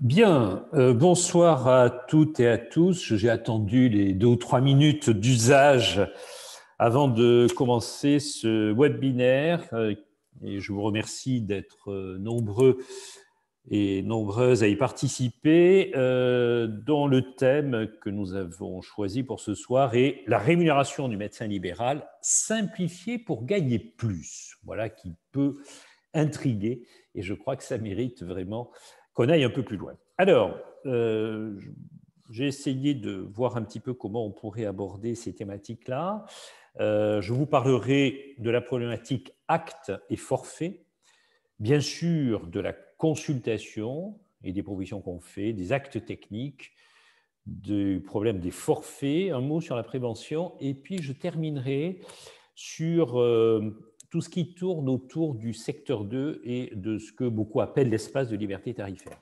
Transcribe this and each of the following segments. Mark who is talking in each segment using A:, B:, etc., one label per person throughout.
A: Bien, bonsoir à toutes et à tous. J'ai attendu les 2 ou 3 minutes d'usage avant de commencer ce webinaire et je vous remercie d'être nombreux et nombreuses à y participer, dont le thème que nous avons choisi pour ce soir est la rémunération du médecin libéral simplifiée pour gagner plus. Voilà qui peut intriguer et je crois que ça mérite vraiment qu'on aille un peu plus loin. Alors, j'ai essayé de voir un petit peu comment on pourrait aborder ces thématiques-là. Je vous parlerai de la problématique acte et forfait, bien sûr de la consultation et des propositions qu'on fait, des actes techniques, du problème des forfaits, un mot sur la prévention, et puis je terminerai sur tout ce qui tourne autour du secteur 2 et de ce que beaucoup appellent l'espace de liberté tarifaire.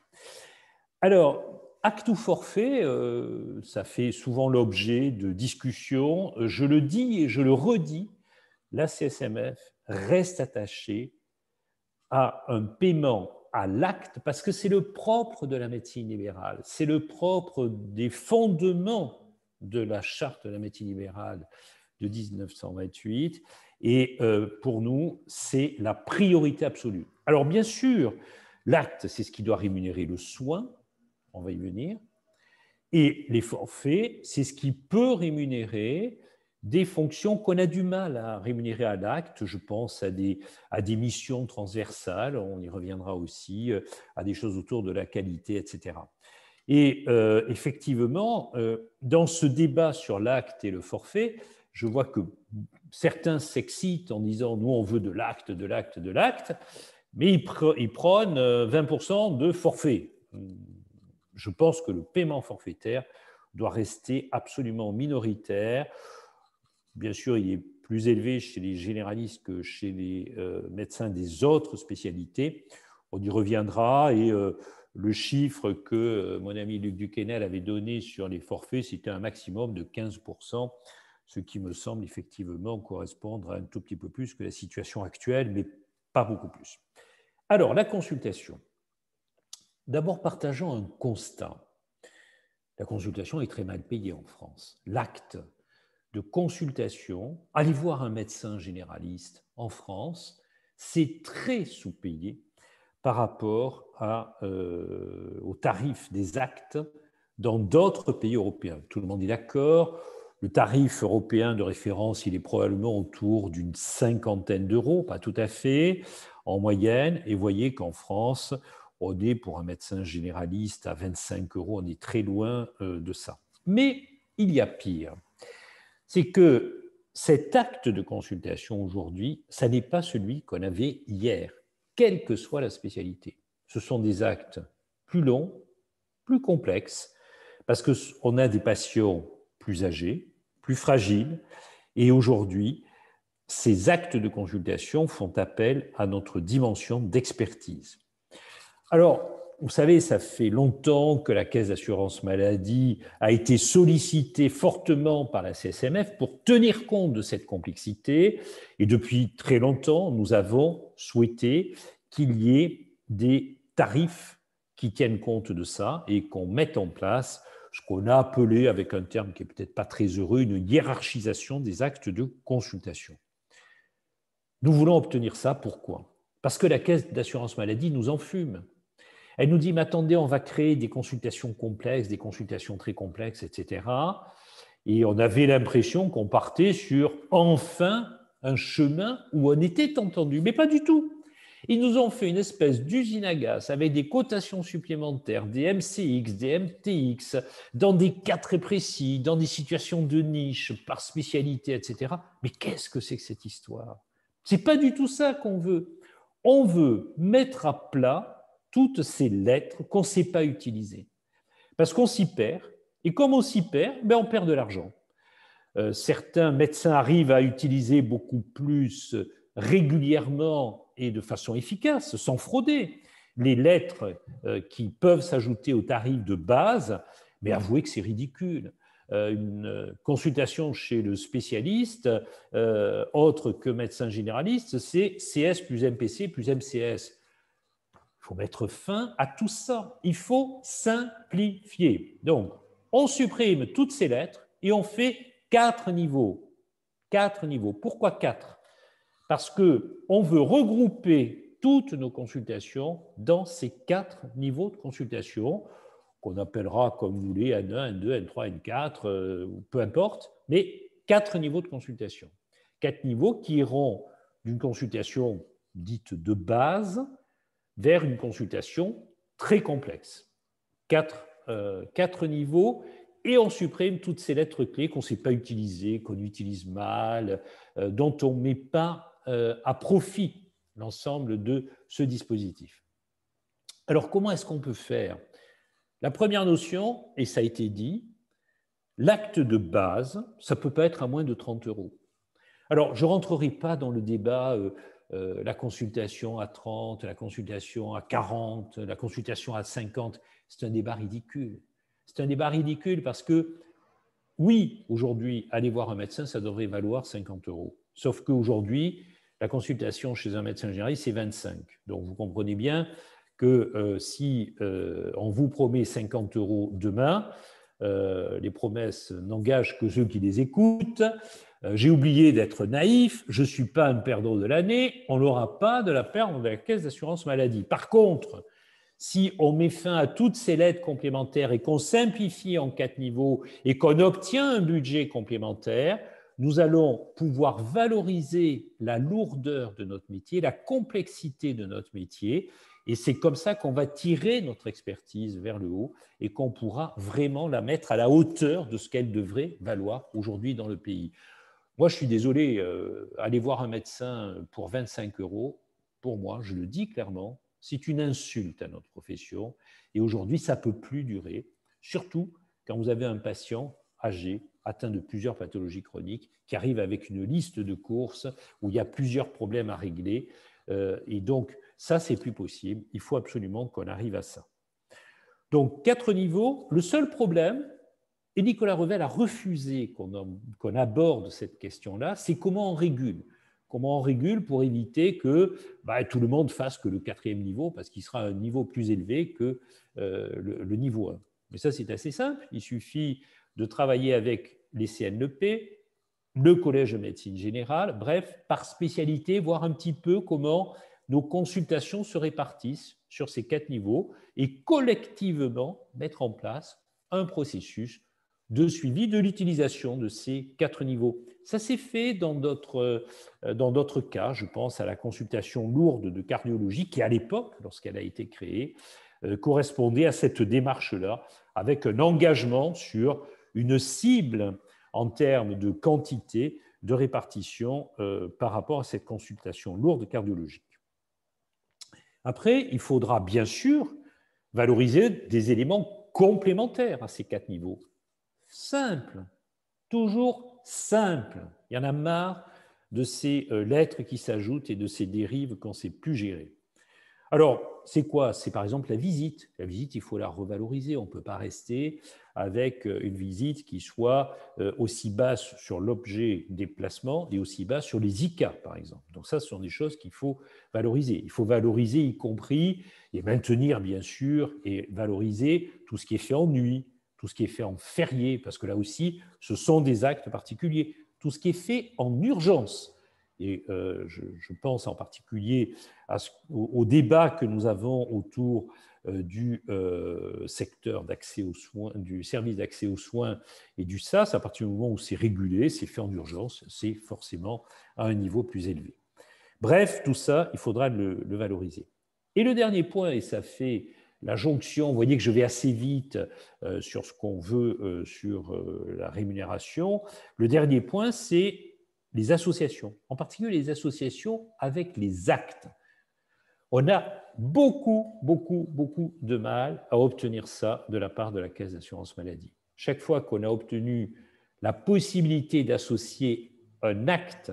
A: Alors, acte ou forfait, ça fait souvent l'objet de discussions. Je le dis et je le redis, la CSMF reste attachée à un paiement à l'acte parce que c'est le propre de la médecine libérale, c'est le propre des fondements de la charte de la médecine libérale de 1928 et pour nous, c'est la priorité absolue. Alors bien sûr, l'acte, c'est ce qui doit rémunérer le soin, on va y venir, et les forfaits, c'est ce qui peut rémunérer des fonctions qu'on a du mal à rémunérer à l'acte. Je pense à des missions transversales, on y reviendra aussi, à des choses autour de la qualité, etc. Et effectivement, dans ce débat sur l'acte et le forfait, je vois que certains s'excitent en disant « nous, on veut de l'acte, de l'acte, de l'acte », mais ils prônent 20% de forfait. Je pense que le paiement forfaitaire doit rester absolument minoritaire. Bien sûr, il est plus élevé chez les généralistes que chez les médecins des autres spécialités. On y reviendra et le chiffre que mon ami Luc Duquesnel avait donné sur les forfaits, c'était un maximum de 15%, ce qui me semble effectivement correspondre à un tout petit peu plus que la situation actuelle, mais pas beaucoup plus. Alors, la consultation. D'abord, partageons un constat. La consultation est très mal payée en France. L'acte de consultation, aller voir un médecin généraliste en France, c'est très sous-payé par rapport aux tarifs des actes dans d'autres pays européens. Tout le monde est d'accord. Le tarif européen de référence, il est probablement autour d'une 50aine d'euros, pas tout à fait, en moyenne. Et vous voyez qu'en France, on est pour un médecin généraliste à 25 euros, on est très loin de ça. Mais il y a pire. C'est que cet acte de consultation aujourd'hui, ça n'est pas celui qu'on avait hier, quelle que soit la spécialité. Ce sont des actes plus longs, plus complexes, parce qu'on a des patients plus âgés, plus fragiles, et aujourd'hui, ces actes de consultation font appel à notre dimension d'expertise. Alors, vous savez, ça fait longtemps que la Caisse d'assurance maladie a été sollicitée fortement par la CSMF pour tenir compte de cette complexité. Et depuis très longtemps, nous avons souhaité qu'il y ait des tarifs qui tiennent compte de ça et qu'on mette en place ce qu'on a appelé, avec un terme qui n'est peut-être pas très heureux, une hiérarchisation des actes de consultation. Nous voulons obtenir ça, pourquoi? Parce que la Caisse d'assurance maladie nous enfume. Elle nous dit, mais attendez, on va créer des consultations complexes, des consultations très complexes, etc. Et on avait l'impression qu'on partait sur, enfin, un chemin où on était entendu. Mais pas du tout. Ils nous ont fait une espèce d'usine à gaz avec des cotations supplémentaires, des MCX, des MTX, dans des cas très précis, dans des situations de niche, par spécialité, etc. Mais qu'est-ce que c'est que cette histoire? C'est pas du tout ça qu'on veut. On veut mettre à plat toutes ces lettres qu'on ne sait pas utiliser. Parce qu'on s'y perd, et comme on s'y perd, on perd de l'argent. Certains médecins arrivent à utiliser beaucoup plus régulièrement et de façon efficace, sans frauder, les lettres qui peuvent s'ajouter aux tarifs de base, mais avouez que c'est ridicule. Une consultation chez le spécialiste, autre que médecin généraliste, c'est CS plus MPC plus MCS. faut mettre fin à tout ça. Il faut simplifier. Donc, on supprime toutes ces lettres et on fait 4 niveaux. 4 niveaux. Pourquoi 4? Parce qu'on veut regrouper toutes nos consultations dans ces 4 niveaux de consultation qu'on appellera comme vous voulez N1, N2, N3, N4, peu importe, mais 4 niveaux de consultation. 4 niveaux qui iront d'une consultation dite de base vers une consultation très complexe. 4 niveaux, et on supprime toutes ces lettres clés qu'on ne sait pas utiliser, qu'on utilise mal, dont on ne met pas à profit l'ensemble de ce dispositif. Alors, comment est-ce qu'on peut faire? La première notion, et ça a été dit, l'acte de base, ça ne peut pas être à moins de 30 €. Alors, je ne rentrerai pas dans le débat la consultation à 30, la consultation à 40, la consultation à 50. C'est un débat ridicule. C'est un débat ridicule parce que, oui, aujourd'hui, aller voir un médecin, ça devrait valoir 50 €. Sauf qu'aujourd'hui, la consultation chez un médecin généraliste, c'est 25. Donc, vous comprenez bien que si on vous promet 50 € demain, les promesses n'engagent que ceux qui les écoutent. J'ai oublié d'être naïf, je ne suis pas un perdant de l'année, on n'aura pas de la perte de la caisse d'assurance maladie. Par contre, si on met fin à toutes ces lettres complémentaires et qu'on simplifie en 4 niveaux et qu'on obtient un budget complémentaire, nous allons pouvoir valoriser la lourdeur de notre métier, la complexité de notre métier, et c'est comme ça qu'on va tirer notre expertise vers le haut et qu'on pourra vraiment la mettre à la hauteur de ce qu'elle devrait valoir aujourd'hui dans le pays. Moi, je suis désolé, aller voir un médecin pour 25 €, pour moi, je le dis clairement, c'est une insulte à notre profession. Et aujourd'hui, ça ne peut plus durer, surtout quand vous avez un patient âgé, atteint de plusieurs pathologies chroniques, qui arrive avec une liste de courses où il y a plusieurs problèmes à régler. Et donc, ça, c'est plus possible. Il faut absolument qu'on arrive à ça. Donc, 4 niveaux. Le seul problème, et Nicolas Revel a refusé qu'on aborde cette question-là, c'est comment on régule. Comment on régule pour éviter que tout le monde fasse que le 4e niveau, parce qu'il sera un niveau plus élevé que le niveau 1. Mais ça, c'est assez simple. Il suffit de travailler avec les CNEP, le Collège de médecine générale, bref, par spécialité, voir un petit peu comment nos consultations se répartissent sur ces 4 niveaux et collectivement mettre en place un processus de suivi de l'utilisation de ces 4 niveaux. Ça s'est fait dans d'autres cas. Je pense à la consultation lourde de cardiologie qui, à l'époque, lorsqu'elle a été créée, correspondait à cette démarche-là, avec un engagement sur une cible en termes de quantité de répartition par rapport à cette consultation lourde cardiologique. Après, il faudra bien sûr valoriser des éléments complémentaires à ces 4 niveaux. Simple, toujours simple. Il y en a marre de ces lettres qui s'ajoutent et de ces dérives qu'on ne sait plus gérer. Alors, c'est quoi? C'est par exemple la visite. La visite, il faut la revaloriser. On ne peut pas rester avec une visite qui soit aussi basse sur l'objet des placements et aussi basse sur les ICA, par exemple. Donc ça, ce sont des choses qu'il faut valoriser. Il faut valoriser y compris et maintenir, bien sûr, et valoriser tout ce qui est fait en nuit, tout ce qui est fait en férié, parce que là aussi, ce sont des actes particuliers. Tout ce qui est fait en urgence. Et je pense en particulier au débat que nous avons autour du secteur d'accès aux soins, du service d'accès aux soins et du SAS. À partir du moment où c'est régulé, c'est fait en urgence, c'est forcément à un niveau plus élevé. Bref, tout ça, il faudra le valoriser. Et le dernier point, et ça fait la jonction, vous voyez que je vais assez vite sur ce qu'on veut sur la rémunération. Le dernier point, c'est les associations, en particulier les associations avec les actes. On a beaucoup de mal à obtenir ça de la part de la Caisse d'assurance maladie. Chaque fois qu'on a obtenu la possibilité d'associer un acte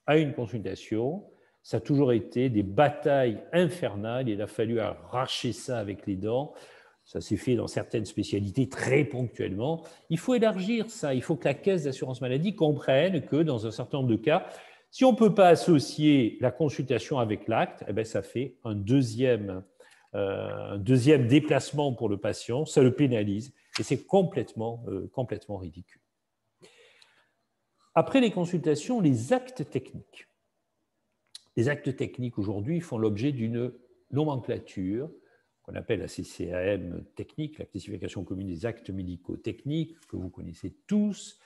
A: à une consultation, ça a toujours été des batailles infernales. Il a fallu arracher ça avec les dents. Ça s'est fait dans certaines spécialités très ponctuellement. Il faut élargir ça. Il faut que la Caisse d'assurance maladie comprenne que dans un certain nombre de cas, si on ne peut pas associer la consultation avec l'acte, eh bien, ça fait un deuxième un deuxième déplacement pour le patient, ça le pénalise et c'est complètement ridicule. Après les consultations, les actes techniques. Les actes techniques aujourd'hui font l'objet d'une nomenclature qu'on appelle la CCM technique, la classification commune des actes médico-techniques, que vous connaissez tous.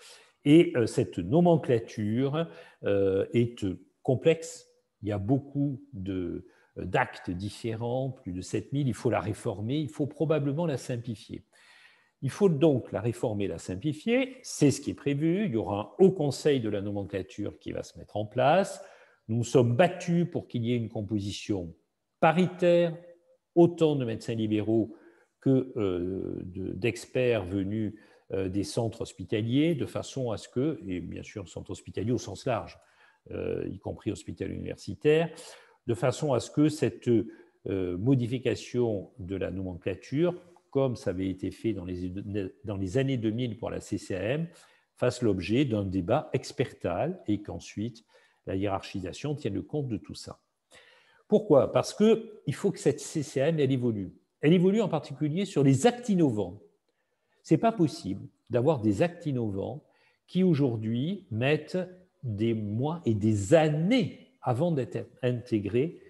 A: Et cette nomenclature est complexe. Il y a beaucoup d'actes différents, plus de 7000. Il faut la réformer, il faut probablement la simplifier. Il faut donc la réformer, la simplifier. C'est ce qui est prévu. Il y aura un haut conseil de la nomenclature qui va se mettre en place. Nous nous sommes battus pour qu'il y ait une composition paritaire, autant de médecins libéraux que d'experts venus des centres hospitaliers, de façon à ce que, et bien sûr centres hospitaliers au sens large, y compris hospitaliers universitaires, de façon à ce que cette modification de la nomenclature, comme ça avait été fait dans les années 2000 pour la CCAM, fasse l'objet d'un débat expertal et qu'ensuite la hiérarchisation tienne compte de tout ça. Pourquoi? Parce qu'il faut que cette CCAM, elle évolue. Elle évolue en particulier sur les actes innovants. Ce n'est pas possible d'avoir des actes innovants qui aujourd'hui mettent des mois et des années avant d'être intégrés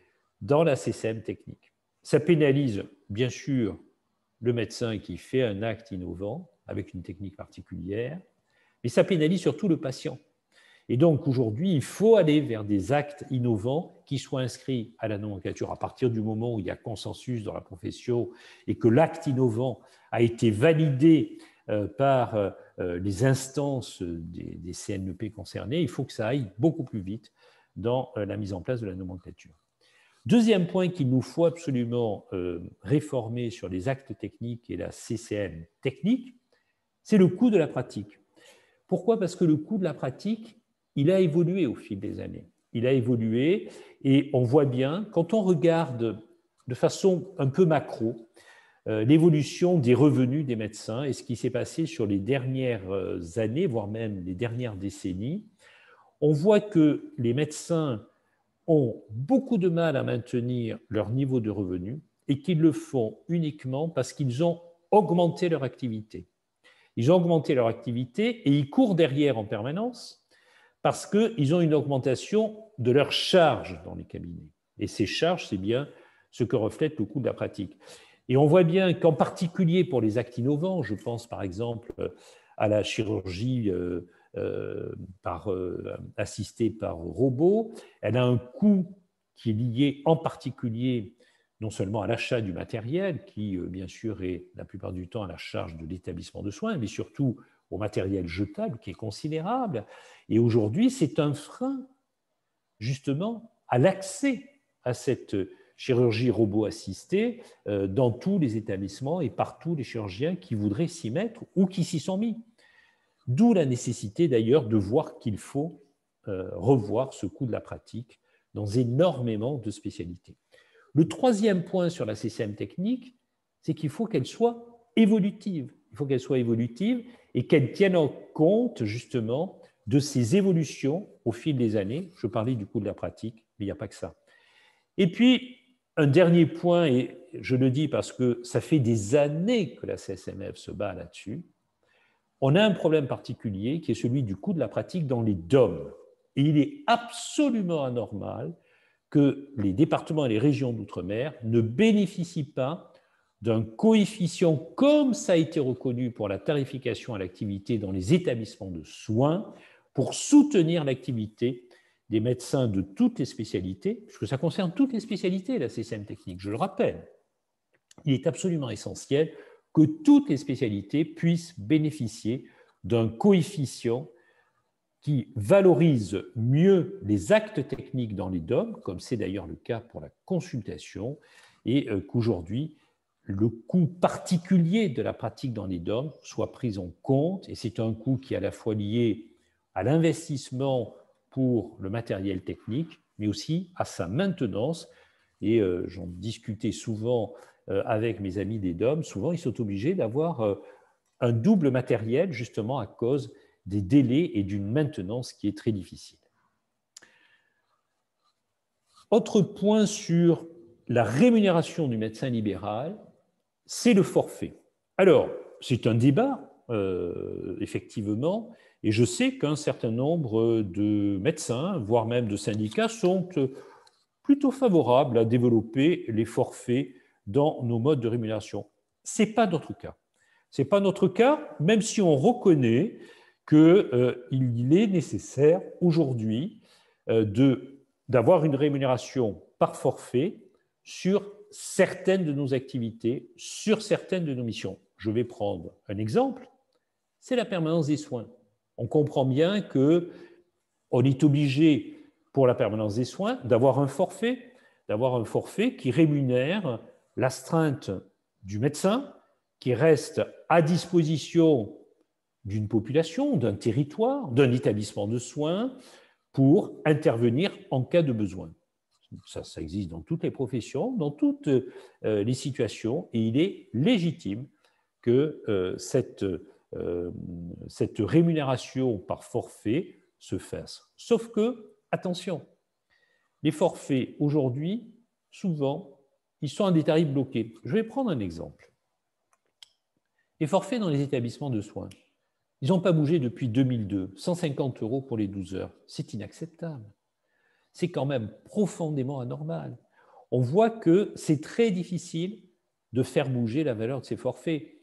A: dans la CCM technique. Ça pénalise bien sûr le médecin qui fait un acte innovant avec une technique particulière, mais ça pénalise surtout le patient. Et donc aujourd'hui, il faut aller vers des actes innovants qui soient inscrits à la nomenclature à partir du moment où il y a consensus dans la profession et que l'acte innovant a été validé par les instances des CNEP concernés. Il faut que ça aille beaucoup plus vite dans la mise en place de la nomenclature. Deuxième point qu'il nous faut absolument réformer sur les actes techniques et la CCM technique, c'est le coût de la pratique. Pourquoi? Parce que le coût de la pratique, il a évolué au fil des années. Il a évolué et on voit bien, quand on regarde de façon un peu macro, l'évolution des revenus des médecins et ce qui s'est passé sur les dernières années, voire même les dernières décennies, on voit que les médecins ont beaucoup de mal à maintenir leur niveau de revenus et qu'ils le font uniquement parce qu'ils ont augmenté leur activité. Ils ont augmenté leur activité et ils courent derrière en permanence parce qu'ils ont une augmentation de leurs charges dans les cabinets. Et ces charges, c'est bien ce que reflète le coût de la pratique. Et on voit bien qu'en particulier pour les actes innovants, je pense par exemple à la chirurgie assistée par robot, elle a un coût qui est lié en particulier non seulement à l'achat du matériel, qui bien sûr est la plupart du temps à la charge de l'établissement de soins, mais surtout au matériel jetable qui est considérable. Et aujourd'hui, c'est un frein justement à l'accès à cette chirurgie robot assistée dans tous les établissements et par tous les chirurgiens qui voudraient s'y mettre ou qui s'y sont mis. D'où la nécessité d'ailleurs de voir qu'il faut revoir ce coût de la pratique dans énormément de spécialités. Le troisième point sur la CCM technique, c'est qu'il faut qu'elle soit évolutive. Il faut qu'elle soit évolutive et qu'elle tienne en compte justement de ces évolutions au fil des années. Je parlais du coût de la pratique, mais il n'y a pas que ça. Et puis, un dernier point, et je le dis parce que ça fait des années que la CSMF se bat là-dessus, on a un problème particulier qui est celui du coût de la pratique dans les DOM. Et il est absolument anormal que les départements et les régions d'outre-mer ne bénéficient pas d'un coefficient comme ça a été reconnu pour la tarification à l'activité dans les établissements de soins pour soutenir l'activité des médecins de toutes les spécialités, puisque ça concerne toutes les spécialités, la CCM technique, je le rappelle. Il est absolument essentiel que toutes les spécialités puissent bénéficier d'un coefficient qui valorise mieux les actes techniques dans les DOM, comme c'est d'ailleurs le cas pour la consultation, et qu'aujourd'hui, le coût particulier de la pratique dans les DOM soit pris en compte, et c'est un coût qui est à la fois lié à l'investissement pour le matériel technique, mais aussi à sa maintenance, et j'en discutais souvent avec mes amis des DOM, souvent ils sont obligés d'avoir un double matériel, justement à cause des délais et d'une maintenance qui est très difficile. Autre point sur la rémunération du médecin libéral, c'est le forfait. Alors, c'est un débat, effectivement, et je sais qu'un certain nombre de médecins, voire même de syndicats, sont plutôt favorables à développer les forfaits dans nos modes de rémunération. Ce n'est pas notre cas. Ce n'est pas notre cas, même si on reconnaît qu'il est nécessaire aujourd'hui d'avoir une rémunération par forfait sur certaines de nos activités, sur certaines de nos missions. Je vais prendre un exemple, c'est la permanence des soins. On comprend bien qu'on est obligé, pour la permanence des soins, d'avoir un forfait qui rémunère l'astreinte du médecin, qui reste à disposition d'une population, d'un territoire, d'un établissement de soins pour intervenir en cas de besoin. Ça existe dans toutes les professions, dans toutes les situations, et il est légitime que cette rémunération par forfait se fasse. Sauf que, attention, les forfaits aujourd'hui, souvent, ils sont à des tarifs bloqués. Je vais prendre un exemple. Les forfaits dans les établissements de soins, ils n'ont pas bougé depuis 2002, 150 € pour les 12 heures. C'est inacceptable. C'est quand même profondément anormal. On voit que c'est très difficile de faire bouger la valeur de ces forfaits.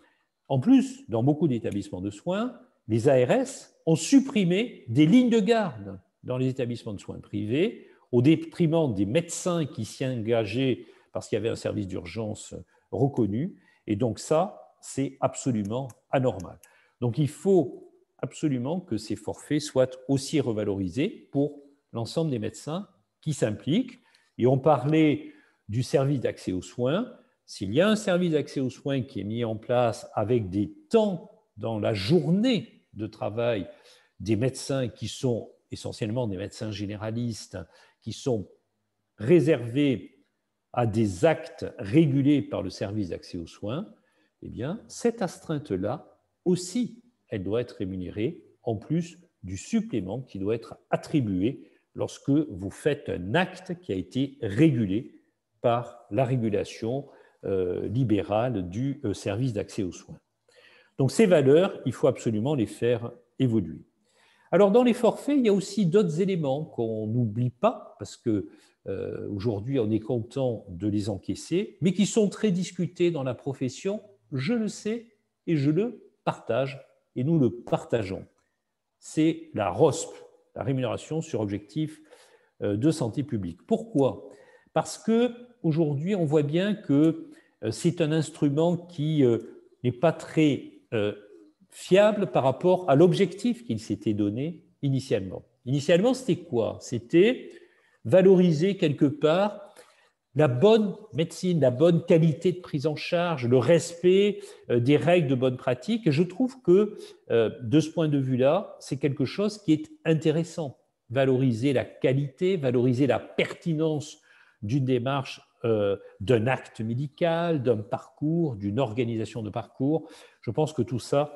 A: En plus, dans beaucoup d'établissements de soins, les ARS ont supprimé des lignes de garde dans les établissements de soins privés au détriment des médecins qui s'y engageaient parce qu'il y avait un service d'urgence reconnu. Et donc ça, c'est absolument anormal. Donc il faut absolument que ces forfaits soient aussi revalorisés pour l'ensemble des médecins qui s'impliquent. Et on parlait du service d'accès aux soins. S'il y a un service d'accès aux soins qui est mis en place avec des temps dans la journée de travail des médecins qui sont essentiellement des médecins généralistes, qui sont réservés à des actes régulés par le service d'accès aux soins, eh bien, cette astreinte-là aussi, elle doit être rémunérée en plus du supplément qui doit être attribué lorsque vous faites un acte qui a été régulé par la régulation libérale du service d'accès aux soins. Donc ces valeurs, il faut absolument les faire évoluer. Alors dans les forfaits, il y a aussi d'autres éléments qu'on n'oublie pas, parce qu'aujourd'hui on est content de les encaisser, mais qui sont très discutés dans la profession, je le sais et je le partage, et nous le partageons. C'est la ROSP, la rémunération sur objectif de santé publique. Pourquoi ? Parce qu'aujourd'hui, on voit bien que c'est un instrument qui n'est pas très fiable par rapport à l'objectif qu'il s'était donné initialement. Initialement, c'était quoi ? C'était valoriser quelque part la bonne médecine, la bonne qualité de prise en charge, le respect des règles de bonne pratique. Et je trouve que, de ce point de vue-là, c'est quelque chose qui est intéressant. Valoriser la qualité, valoriser la pertinence d'une démarche, d'un acte médical, d'un parcours, d'une organisation de parcours. Je pense que tout ça,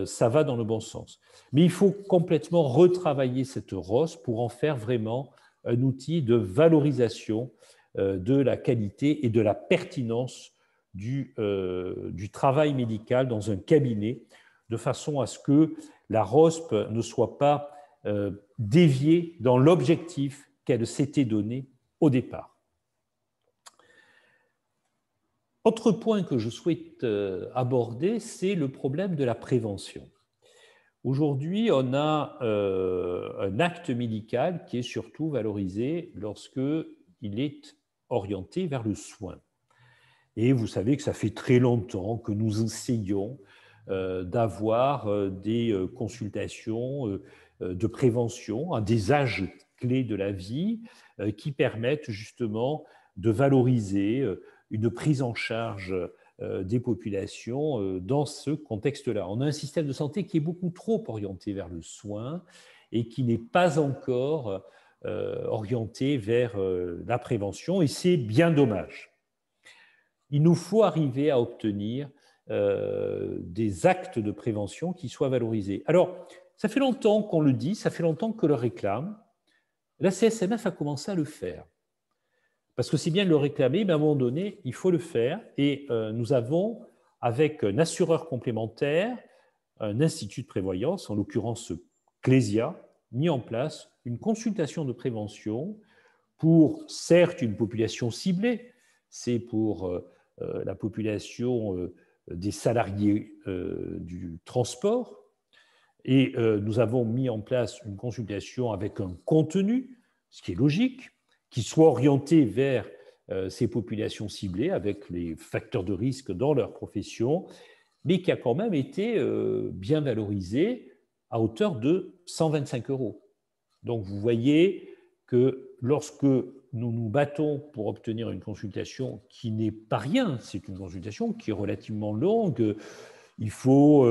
A: ça va dans le bon sens. Mais il faut complètement retravailler cette ROS pour en faire vraiment un outil de valorisation de la qualité et de la pertinence du travail médical dans un cabinet, de façon à ce que la ROSP ne soit pas déviée dans l'objectif qu'elle s'était donné au départ. Autre point que je souhaite aborder, c'est le problème de la prévention. Aujourd'hui, on a un acte médical qui est surtout valorisé lorsqu'il est orienté vers le soin. Et vous savez que ça fait très longtemps que nous essayons d'avoir des consultations de prévention à des âges clés de la vie qui permettent justement de valoriser une prise en charge des populations dans ce contexte-là. On a un système de santé qui est beaucoup trop orienté vers le soin et qui n'est pas encore orienté vers la prévention, et c'est bien dommage. Il nous faut arriver à obtenir des actes de prévention qui soient valorisés. Alors, ça fait longtemps qu'on le dit, ça fait longtemps que le réclame. La CSMF a commencé à le faire. parce que c'est bien de le réclamer, mais à un moment donné, il faut le faire. Et nous avons, avec un assureur complémentaire, un institut de prévoyance, en l'occurrence Clésia, mis en place une consultation de prévention pour, certes, une population ciblée, c'est pour la population des salariés du transport, et nous avons mis en place une consultation avec un contenu, ce qui est logique, qui soit orienté vers ces populations ciblées avec les facteurs de risque dans leur profession, mais qui a quand même été bien valorisé à hauteur de 125 €. Donc vous voyez que lorsque nous nous battons pour obtenir une consultation qui n'est pas rien, c'est une consultation qui est relativement longue, il faut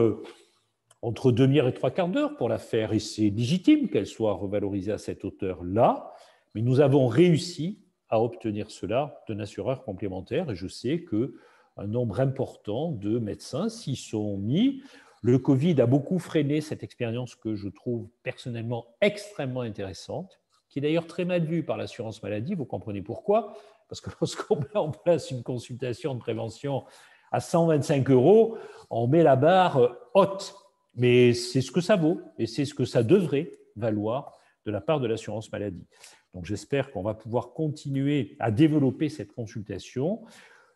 A: entre 2 heures et 3/4 d'heure pour la faire, et c'est légitime qu'elle soit revalorisée à cette hauteur-là, mais nous avons réussi à obtenir cela d'un assureur complémentaire, et je sais qu'un nombre important de médecins s'y sont mis. Le Covid a beaucoup freiné cette expérience que je trouve personnellement extrêmement intéressante, qui est d'ailleurs très mal vue par l'assurance maladie, vous comprenez pourquoi? Parce que lorsqu'on met en place une consultation de prévention à 125 €, on met la barre haute. Mais c'est ce que ça vaut et c'est ce que ça devrait valoir de la part de l'assurance maladie. Donc j'espère qu'on va pouvoir continuer à développer cette consultation.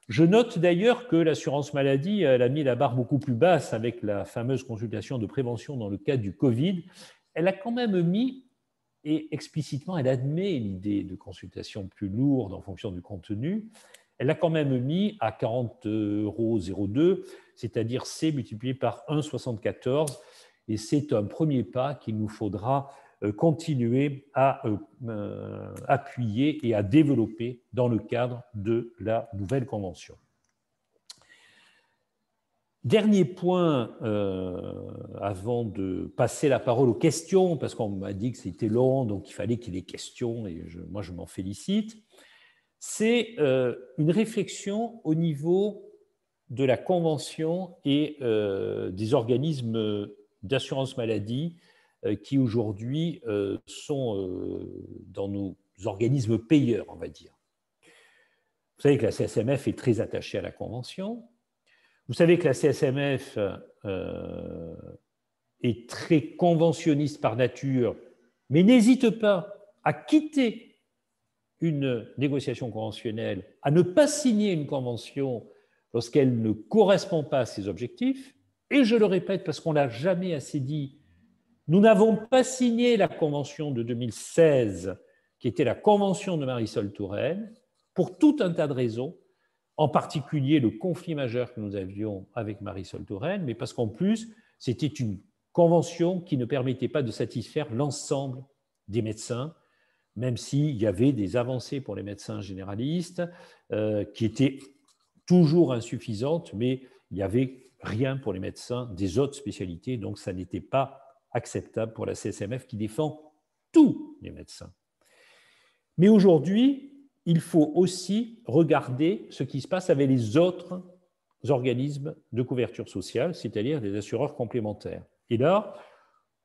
A: Je note d'ailleurs que l'assurance maladie elle a mis la barre beaucoup plus basse avec la fameuse consultation de prévention dans le cadre du Covid. Elle a quand même mis, et explicitement elle admet l'idée de consultation plus lourde en fonction du contenu, elle a quand même mis à 40,02 €, c'est-à-dire C multiplié par 1,74, et c'est un premier pas qu'il nous faudra continuer à appuyer et à développer dans le cadre de la nouvelle convention. Dernier point, avant de passer la parole aux questions, parce qu'on m'a dit que c'était long, donc il fallait qu'il y ait des questions, et moi je m'en félicite, c'est une réflexion au niveau de la convention et des organismes d'assurance maladie qui aujourd'hui sont dans nos organismes payeurs, on va dire. Vous savez que la CSMF est très attachée à la convention. Vous savez que la CSMF est très conventionniste par nature, mais n'hésite pas à quitter une négociation conventionnelle, à ne pas signer une convention lorsqu'elle ne correspond pas à ses objectifs. Et je le répète parce qu'on ne l'a jamais assez dit, nous n'avons pas signé la convention de 2016, qui était la convention de Marisol Touraine, pour tout un tas de raisons, en particulier le conflit majeur que nous avions avec Marisol Touraine, mais parce qu'en plus, c'était une convention qui ne permettait pas de satisfaire l'ensemble des médecins, même s'il y avait des avancées pour les médecins généralistes qui étaient toujours insuffisantes, mais il n'y avait rien pour les médecins des autres spécialités, donc ça n'était pas acceptable pour la CSMF qui défend tous les médecins. Mais aujourd'hui, il faut aussi regarder ce qui se passe avec les autres organismes de couverture sociale, c'est-à-dire les assureurs complémentaires. Et là,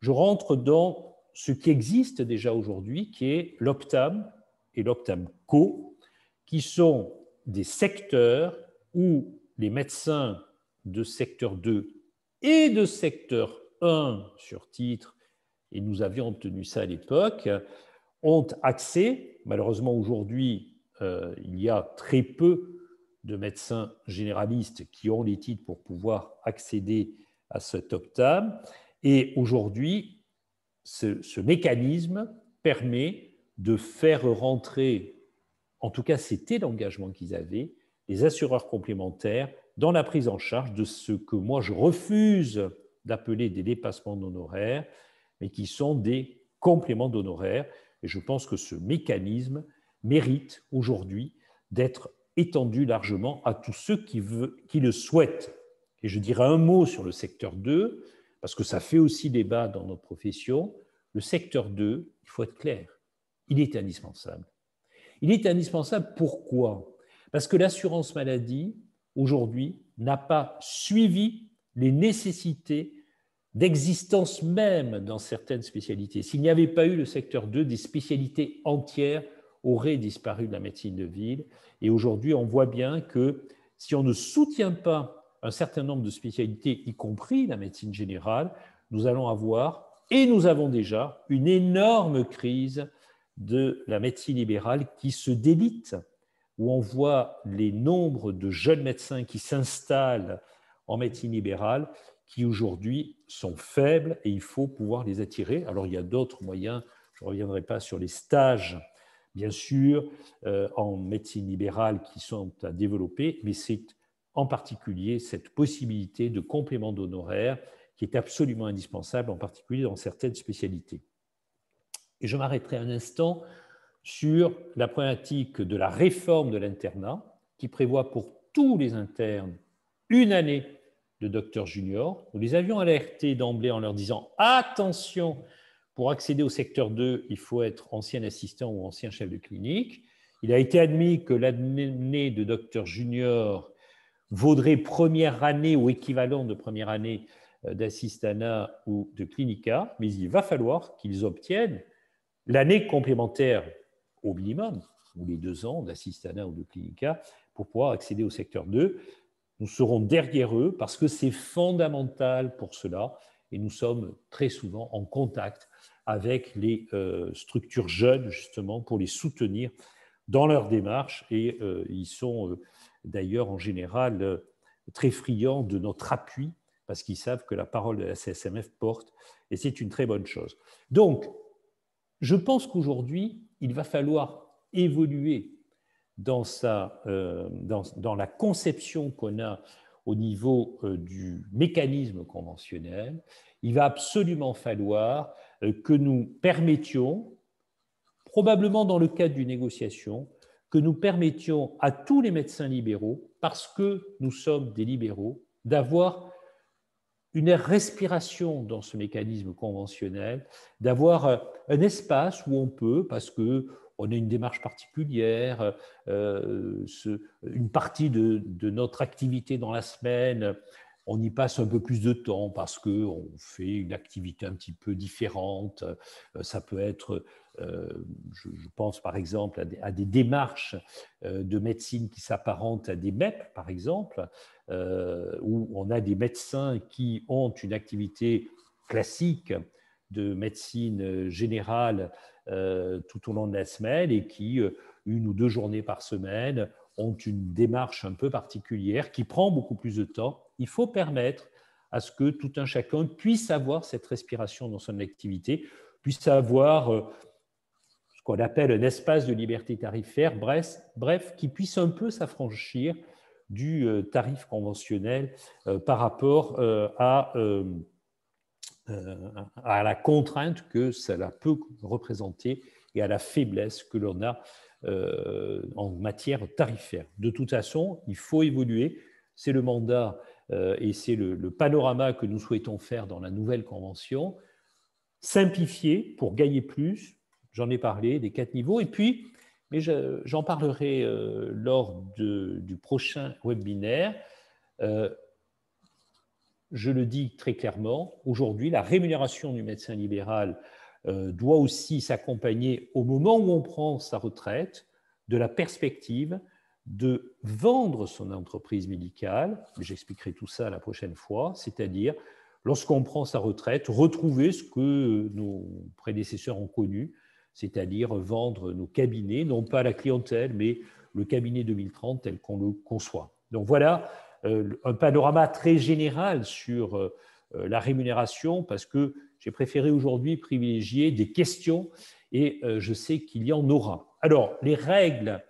A: je rentre dans ce qui existe déjà aujourd'hui, qui est l'Optam et l'Optam Co, qui sont des secteurs où les médecins de secteur 2 et de secteur 1 sur titre, et nous avions obtenu ça à l'époque, ont accès, malheureusement aujourd'hui, il y a très peu de médecins généralistes qui ont les titres pour pouvoir accéder à cet Optam, et aujourd'hui, ce mécanisme permet de faire rentrer, en tout cas c'était l'engagement qu'ils avaient, les assureurs complémentaires dans la prise en charge de ce que moi je refuse d'appeler des dépassements d'honoraires, mais qui sont des compléments d'honoraires. Et je pense que ce mécanisme mérite aujourd'hui d'être étendu largement à tous ceux qui le souhaitent. Et je dirais un mot sur le secteur 2, parce que ça fait aussi débat dans notre profession. Le secteur 2, il faut être clair, il est indispensable. Il est indispensable pourquoi? Parce que l'assurance maladie, aujourd'hui, n'a pas suivi les nécessités d'existence même dans certaines spécialités. S'il n'y avait pas eu le secteur 2, des spécialités entières aurait disparu de la médecine de ville. Et aujourd'hui, on voit bien que si on ne soutient pas un certain nombre de spécialités, y compris la médecine générale, nous allons avoir, et nous avons déjà, une énorme crise de la médecine libérale qui se délite, où on voit les nombres de jeunes médecins qui s'installent en médecine libérale qui aujourd'hui sont faibles et il faut pouvoir les attirer. Alors il y a d'autres moyens, je ne reviendrai pas sur les stages, bien sûr, en médecine libérale qui sont à développer, mais c'est en particulier cette possibilité de complément d'honoraires qui est absolument indispensable, en particulier dans certaines spécialités. Et je m'arrêterai un instant sur la problématique de la réforme de l'internat, qui prévoit pour tous les internes une année de docteur junior. Nous les avions alertés d'emblée en leur disant « Attention, pour accéder au secteur 2, il faut être ancien assistant ou ancien chef de clinique. » Il a été admis que l'année de docteur junior vaudrait première année ou équivalent de première année d'assistanat ou de clinica, mais il va falloir qu'ils obtiennent l'année complémentaire au minimum, ou les 2 ans d'assistanat ou de clinica, pour pouvoir accéder au secteur 2. Nous serons derrière eux parce que c'est fondamental pour cela et nous sommes très souvent en contact avec les structures jeunes, justement, pour les soutenir dans leur démarche et ils sont d'ailleurs en général très friands de notre appui parce qu'ils savent que la parole de la CSMF porte et c'est une très bonne chose. Donc, je pense qu'aujourd'hui, il va falloir évoluer dans la conception qu'on a au niveau du mécanisme conventionnel. Il va absolument falloir que nous permettions, probablement dans le cadre d'une négociation, que nous permettions à tous les médecins libéraux, parce que nous sommes des libéraux, d'avoir une respiration dans ce mécanisme conventionnel, d'avoir un espace où on peut, parce qu'on a une démarche particulière, une partie de notre activité dans la semaine, on y passe un peu plus de temps parce qu'on fait une activité un petit peu différente. Ça peut être, je pense par exemple à des démarches de médecine qui s'apparentent à des MEP, par exemple, où on a des médecins qui ont une activité classique de médecine générale tout au long de la semaine et qui, 1 ou 2 journées par semaine, ont une démarche un peu particulière qui prend beaucoup plus de temps. Il faut permettre à ce que tout un chacun puisse avoir cette respiration dans son activité, puisse avoir ce qu'on appelle un espace de liberté tarifaire, bref, qui puisse un peu s'affranchir du tarif conventionnel par rapport à la contrainte que cela peut représenter et à la faiblesse que l'on a en matière tarifaire. De toute façon, il faut évoluer. C'est le mandat et c'est le panorama que nous souhaitons faire dans la nouvelle convention. Simplifier pour gagner plus, j'en ai parlé, des 4 niveaux. Et puis, mais j'en parlerai lors du prochain webinaire. Je le dis très clairement, aujourd'hui, la rémunération du médecin libéral doit aussi s'accompagner au moment où on prend sa retraite de la perspective de vendre son entreprise médicale, j'expliquerai tout ça la prochaine fois, c'est-à-dire lorsqu'on prend sa retraite, retrouver ce que nos prédécesseurs ont connu, c'est-à-dire vendre nos cabinets, non pas à la clientèle, mais le cabinet 2030 tel qu'on le conçoit. Donc voilà un panorama très général sur la rémunération parce que j'ai préféré aujourd'hui privilégier des questions et je sais qu'il y en aura. Alors, les règles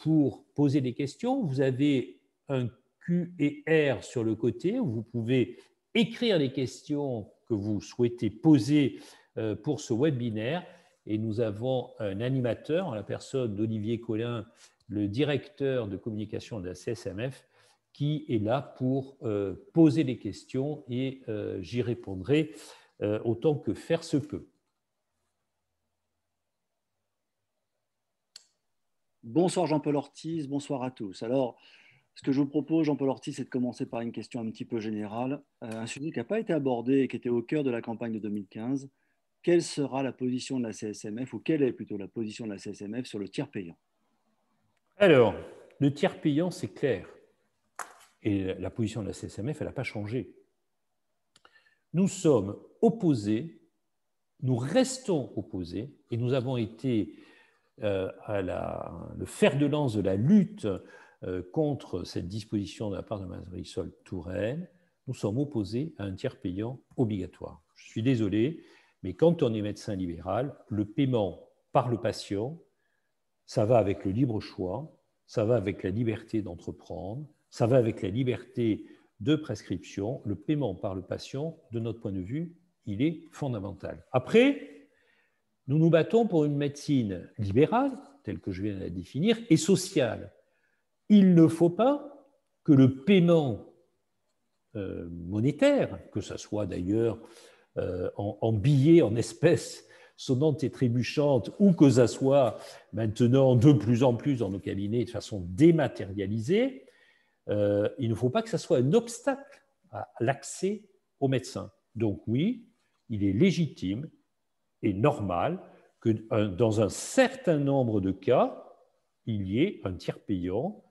A: pour poser des questions, vous avez un Q et R sur le côté où vous pouvez écrire les questions que vous souhaitez poser pour ce webinaire et nous avons un animateur en la personne d'Olivier Collin, le directeur de communication de la CSMF, qui est là pour poser les questions et j'y répondrai autant que faire se peut.
B: Bonsoir Jean-Paul Ortiz, bonsoir à tous. Alors, ce que je vous propose, Jean-Paul Ortiz, c'est de commencer par une question un petit peu générale, un sujet qui n'a pas été abordé et qui était au cœur de la campagne de 2015, quelle sera la position de la CSMF, ou quelle est plutôt la position de la CSMF sur le tiers payant?
A: Alors, le tiers payant, c'est clair. Et la position de la CSMF, elle n'a pas changé. Nous sommes opposés, nous restons opposés, et nous avons été le fer de lance de la lutte contre cette disposition de la part de Marisol Touraine. Nous sommes opposés à un tiers payant obligatoire. Je suis désolé, mais quand on est médecin libéral, le paiement par le patient, ça va avec le libre choix, ça va avec la liberté d'entreprendre, ça va avec la liberté de prescription. Le paiement par le patient, de notre point de vue, il est fondamental. Après, nous nous battons pour une médecine libérale, telle que je viens de la définir, et sociale. Il ne faut pas que le paiement monétaire, que ce soit d'ailleurs en billets, en espèces sonnantes et trébuchantes, ou que ça soit maintenant de plus en plus dans nos cabinets de façon dématérialisée, il ne faut pas que ça soit un obstacle à l'accès aux médecins. Donc oui, il est légitime et normal que dans un certain nombre de cas, il y ait un tiers payant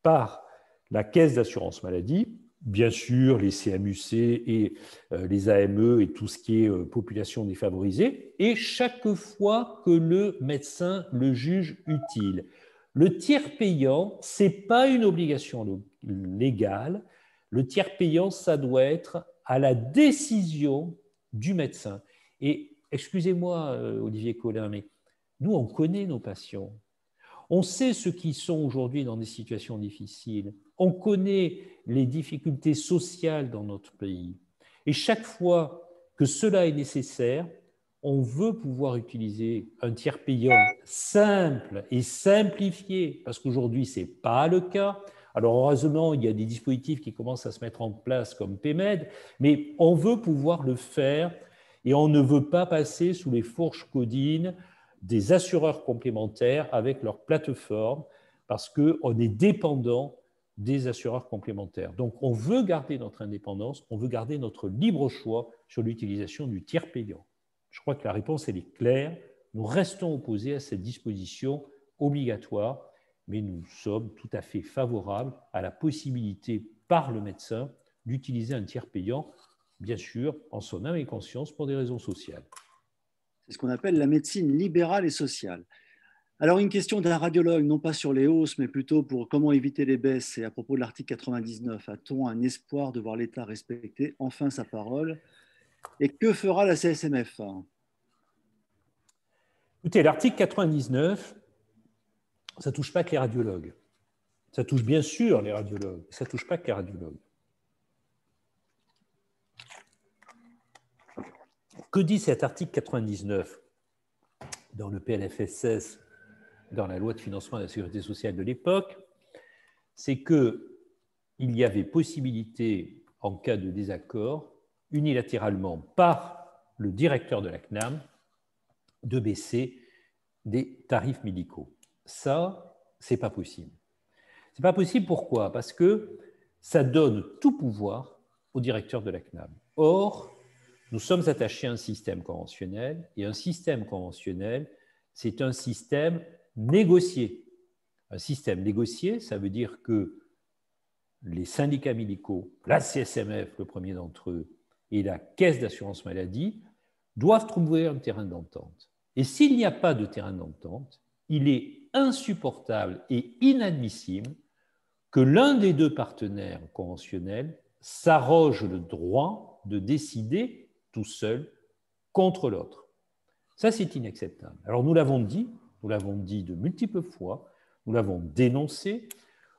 A: par la caisse d'assurance maladie, bien sûr les CMUC et les AME et tout ce qui est population défavorisée, et chaque fois que le médecin le juge utile. Le tiers payant, ce n'est pas une obligation légale. Le tiers payant, ça doit être à la décision du médecin. Et excusez-moi, Olivier Collin, mais nous, on connaît nos patients. On sait ceux qui sont aujourd'hui dans des situations difficiles. On connaît les difficultés sociales dans notre pays. Et chaque fois que cela est nécessaire, on veut pouvoir utiliser un tiers payant simple et simplifié, parce qu'aujourd'hui, ce n'est pas le cas. Alors, heureusement, il y a des dispositifs qui commencent à se mettre en place comme PMED, mais on veut pouvoir le faire et on ne veut pas passer sous les fourches caudines des assureurs complémentaires avec leur plateforme, parce qu'on est dépendant des assureurs complémentaires. Donc, on veut garder notre indépendance, on veut garder notre libre choix sur l'utilisation du tiers payant. Je crois que la réponse, elle est claire. Nous restons opposés à cette disposition obligatoire, mais nous sommes tout à fait favorables à la possibilité par le médecin d'utiliser un tiers payant, bien sûr, en son âme et conscience pour des raisons sociales.
B: C'est ce qu'on appelle la médecine libérale et sociale. Alors, une question d'un radiologue, non pas sur les hausses, mais plutôt pour comment éviter les baisses. Et à propos de l'article 99, a-t-on un espoir de voir l'État respecter enfin sa parole? Et que fera la CSMF?
A: Écoutez, l'article 99, ça ne touche pas que les radiologues. Ça touche bien sûr les radiologues, ça ne touche pas que les radiologues. Que dit cet article 99 dans le PLFSS, dans la loi de financement de la sécurité sociale de l'époque? C'est qu'il y avait possibilité, en cas de désaccord, unilatéralement par le directeur de la CNAM, de baisser des tarifs médicaux. Ça, ce n'est pas possible. Ce n'est pas possible, pourquoi? Parce que ça donne tout pouvoir au directeur de la CNAM. Or, nous sommes attachés à un système conventionnel, et un système conventionnel, c'est un système négocié. Un système négocié, ça veut dire que les syndicats médicaux, la CSMF, le premier d'entre eux, et la caisse d'assurance maladie doivent trouver un terrain d'entente. Et s'il n'y a pas de terrain d'entente, il est insupportable et inadmissible que l'un des deux partenaires conventionnels s'arroge le droit de décider tout seul contre l'autre. Ça, c'est inacceptable. Alors, nous l'avons dit de multiples fois, nous l'avons dénoncé.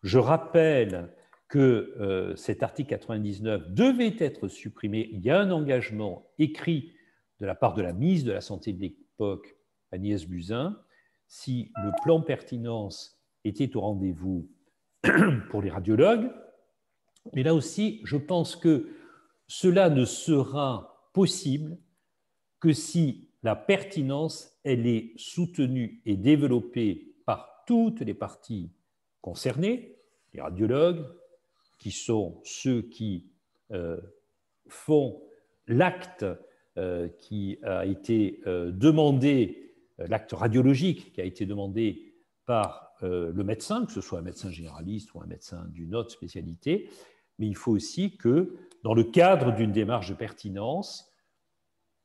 A: Je rappelle que cet article 99 devait être supprimé. Il y a un engagement écrit de la part de la ministre de la Santé de l'époque, Agnès Buzyn. Si le plan pertinence était au rendez-vous pour les radiologues, mais là aussi, je pense que cela ne sera possible que si la pertinence, elle est soutenue et développée par toutes les parties concernées, les radiologues, qui sont ceux qui font l'acte qui a été demandé, l'acte radiologique qui a été demandé par le médecin, que ce soit un médecin généraliste ou un médecin d'une autre spécialité, mais il faut aussi que, dans le cadre d'une démarche de pertinence,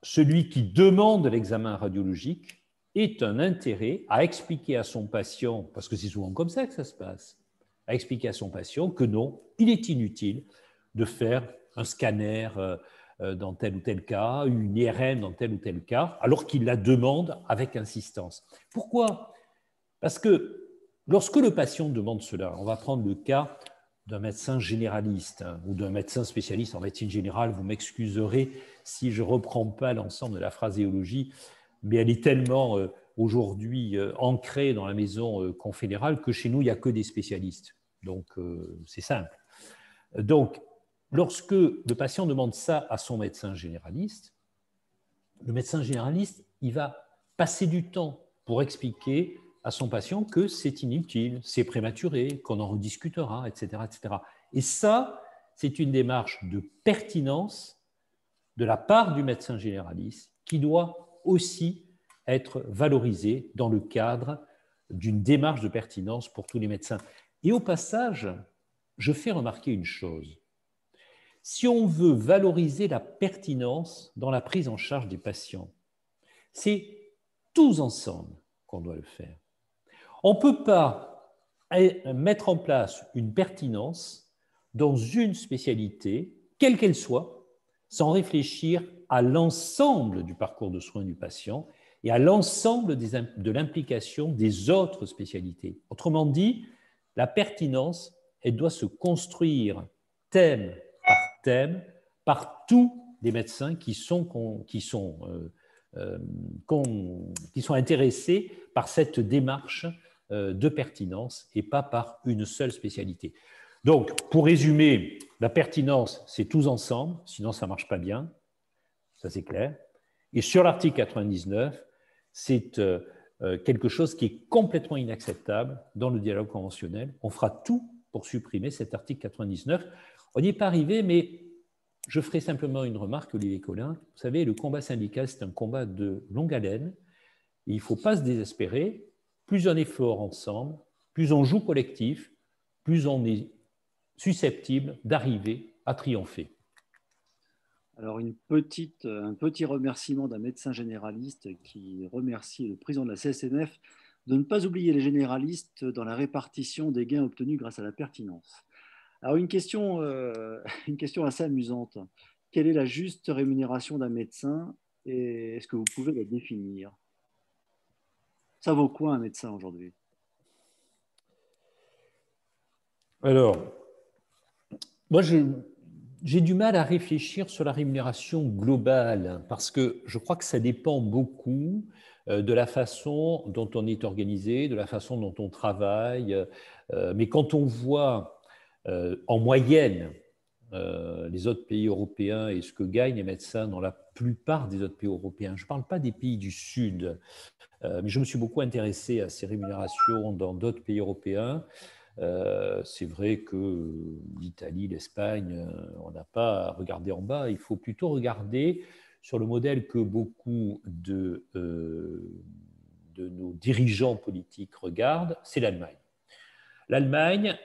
A: celui qui demande l'examen radiologique ait un intérêt à expliquer à son patient, parce que c'est souvent comme ça que ça se passe, à expliquer à son patient que non, il est inutile de faire un scanner dans tel ou tel cas, une IRM dans tel ou tel cas, alors qu'il la demande avec insistance. Pourquoi ? Parce que lorsque le patient demande cela, on va prendre le cas d'un médecin généraliste ou d'un médecin spécialiste en médecine générale, vous m'excuserez si je ne reprends pas l'ensemble de la phraséologie, mais elle est tellement aujourd'hui ancrée dans la maison confédérale que chez nous, il n'y a que des spécialistes. Donc, c'est simple. Donc, lorsque le patient demande ça à son médecin généraliste, le médecin généraliste, il va passer du temps pour expliquer à son patient que c'est inutile, c'est prématuré, qu'on en rediscutera, etc., etc. Et ça, c'est une démarche de pertinence de la part du médecin généraliste qui doit aussi être valorisée dans le cadre d'une démarche de pertinence pour tous les médecins. Et au passage, je fais remarquer une chose. Si on veut valoriser la pertinence dans la prise en charge des patients, c'est tous ensemble qu'on doit le faire. On ne peut pas mettre en place une pertinence dans une spécialité, quelle qu'elle soit, sans réfléchir à l'ensemble du parcours de soins du patient et à l'ensemble de l'implication des autres spécialités. Autrement dit, la pertinence, elle doit se construire thème par thème par tous les médecins qui sont intéressés par cette démarche de pertinence et pas par une seule spécialité. Donc, pour résumer, la pertinence, c'est tous ensemble, sinon ça ne marche pas bien, ça c'est clair. Et sur l'article 99, c'est quelque chose qui est complètement inacceptable dans le dialogue conventionnel. On fera tout pour supprimer cet article 99. On n'y est pas arrivé, mais je ferai simplement une remarque, Olivier Collin. Vous savez, le combat syndical, c'est un combat de longue haleine. Et il ne faut pas se désespérer. Plus on est fort ensemble, plus on joue collectif, plus on est susceptible d'arriver à triompher.
B: Alors, un petit remerciement d'un médecin généraliste qui remercie le président de la CSNF de ne pas oublier les généralistes dans la répartition des gains obtenus grâce à la pertinence. Alors, une question assez amusante. Quelle est la juste rémunération d'un médecin et est-ce que vous pouvez la définir? Ça vaut quoi un médecin aujourd'hui?
A: Alors, moi, j'ai du mal à réfléchir sur la rémunération globale parce que je crois que ça dépend beaucoup de la façon dont on est organisé, de la façon dont on travaille. Mais quand on voit en moyenne les autres pays européens et ce que gagnent les médecins dans la plupart des autres pays européens, je ne parle pas des pays du Sud, mais je me suis beaucoup intéressé à ces rémunérations dans d'autres pays européens. C'est vrai que l'Italie, l'Espagne, on n'a pas à regarder en bas, il faut plutôt regarder sur le modèle que beaucoup de nos dirigeants politiques regardent, c'est l'Allemagne. L'Allemagne,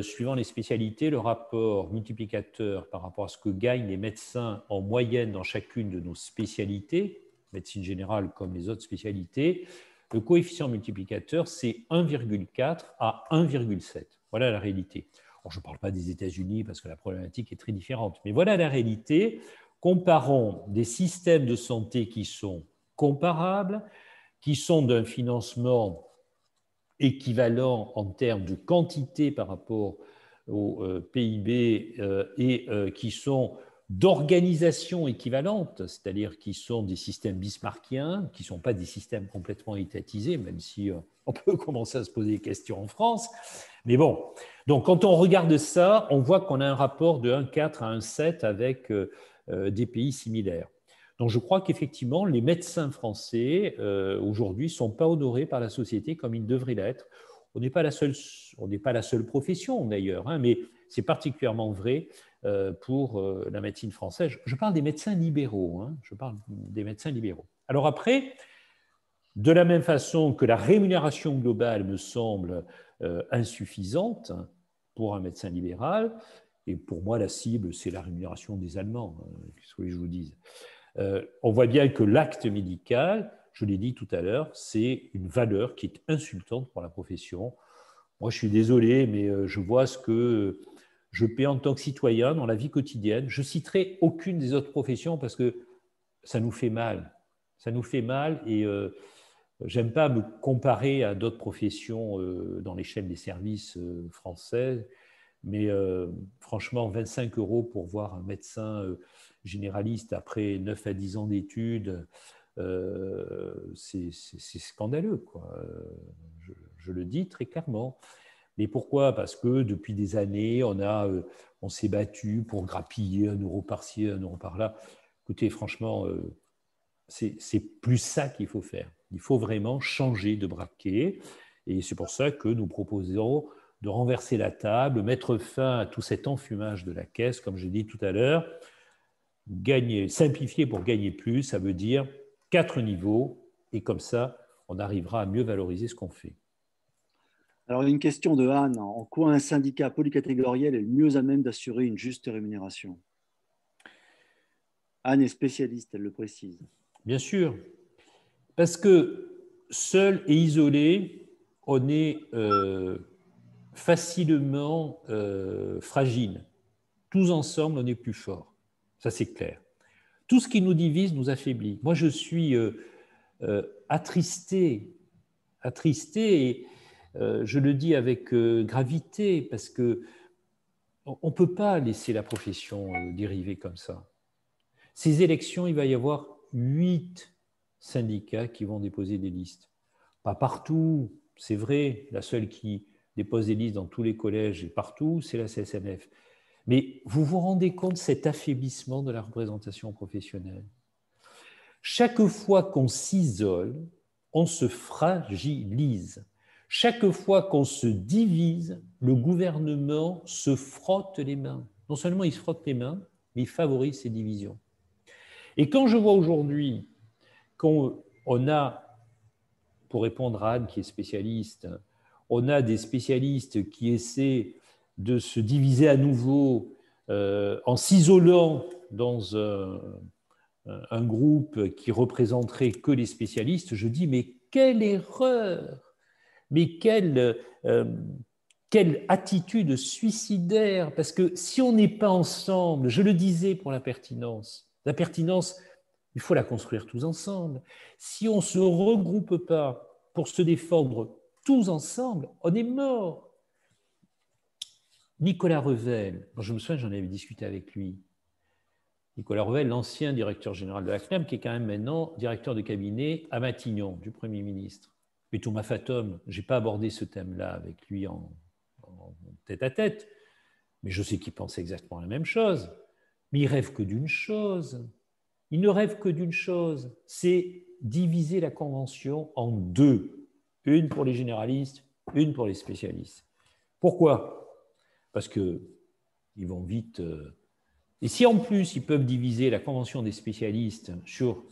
A: suivant les spécialités, le rapport multiplicateur par rapport à ce que gagnent les médecins en moyenne dans chacune de nos spécialités, médecine générale comme les autres spécialités, le coefficient multiplicateur, c'est 1,4 à 1,7. Voilà la réalité. Alors, je ne parle pas des États-Unis parce que la problématique est très différente, mais voilà la réalité. Comparons des systèmes de santé qui sont comparables, qui sont d'un financement équivalent en termes de quantité par rapport au PIB et qui sont d'organisation équivalente, c'est-à-dire qui sont des systèmes bismarckiens, qui ne sont pas des systèmes complètement étatisés, même si on peut commencer à se poser des questions en France. Mais bon, donc quand on regarde ça, on voit qu'on a un rapport de 1,4 à 1,7 avec des pays similaires. Donc je crois qu'effectivement, les médecins français, aujourd'hui, ne sont pas honorés par la société comme ils devraient l'être. On n'est pas la seule profession d'ailleurs, hein, mais c'est particulièrement vrai pour la médecine française. Je parle des médecins libéraux. Hein, je parle des médecins libéraux. Alors après, de la même façon que la rémunération globale me semble insuffisante pour un médecin libéral, et pour moi, la cible, c'est la rémunération des Allemands, qu'est-ce que je vous dise. On voit bien que l'acte médical, je l'ai dit tout à l'heure, c'est une valeur qui est insultante pour la profession. Moi, je suis désolé, mais je vois ce que je paie en tant que citoyen dans la vie quotidienne. Je citerai aucune des autres professions parce que ça nous fait mal. Ça nous fait mal et j'aime pas me comparer à d'autres professions dans l'échelle des services français. Mais franchement, 25 € pour voir un médecin généraliste après 9 à 10 ans d'études, c'est scandaleux, quoi. Je le dis très clairement. Mais pourquoi? Parce que depuis des années, on s'est battu pour grappiller 1 € par-ci, 1 € par-là. Écoutez, franchement, c'est plus ça qu'il faut faire. Il faut vraiment changer de braquet. Et c'est pour ça que nous proposons de renverser la table, mettre fin à tout cet enfumage de la caisse, comme j'ai dit tout à l'heure. Simplifier pour gagner plus, ça veut dire 4 niveaux, et comme ça, on arrivera à mieux valoriser ce qu'on fait.
B: Alors, une question de Anne. En quoi un syndicat polycatégoriel est le mieux à même d'assurer une juste rémunération? Anne est spécialiste, elle le précise.
A: Bien sûr, parce que seul et isolé, on est facilement fragile. Tous ensemble, on est plus fort. Ça, c'est clair. Tout ce qui nous divise nous affaiblit. Moi, je suis attristé, et je le dis avec gravité, parce que on ne peut pas laisser la profession dériver comme ça. Ces élections, il va y avoir 8 syndicats qui vont déposer des listes. Pas partout, c'est vrai, la seule qui dépose des listes dans tous les collèges et partout, c'est la CSNF. Mais vous vous rendez compte de cet affaiblissement de la représentation professionnelle? Chaque fois qu'on s'isole, on se fragilise. Chaque fois qu'on se divise, le gouvernement se frotte les mains. Non seulement il se frotte les mains, mais il favorise ces divisions. Et quand je vois aujourd'hui qu'on a, pour répondre à Anne qui est spécialiste, on a des spécialistes qui essaient de se diviser à nouveau en s'isolant dans un groupe qui représenterait que les spécialistes, je dis mais quelle erreur, mais quelle attitude suicidaire, parce que si on n'est pas ensemble, je le disais pour la pertinence, il faut la construire tous ensemble. Si on ne se regroupe pas pour se défendre tous ensemble, on est mort. Nicolas Revel, je me souviens, j'en avais discuté avec lui. Nicolas Revel, l'ancien directeur général de la CNAM, qui est quand même maintenant directeur de cabinet à Matignon, du Premier ministre. Mais Thomas Fatom, je n'ai pas abordé ce thème-là avec lui en tête-à-tête, mais je sais qu'il pense exactement la même chose. Mais il rêve que d'une chose. Il ne rêve que d'une chose, c'est diviser la convention en 2. Une pour les généralistes, une pour les spécialistes. Pourquoi? Parce qu'ils vont vite... Et si en plus ils peuvent diviser la convention des spécialistes sur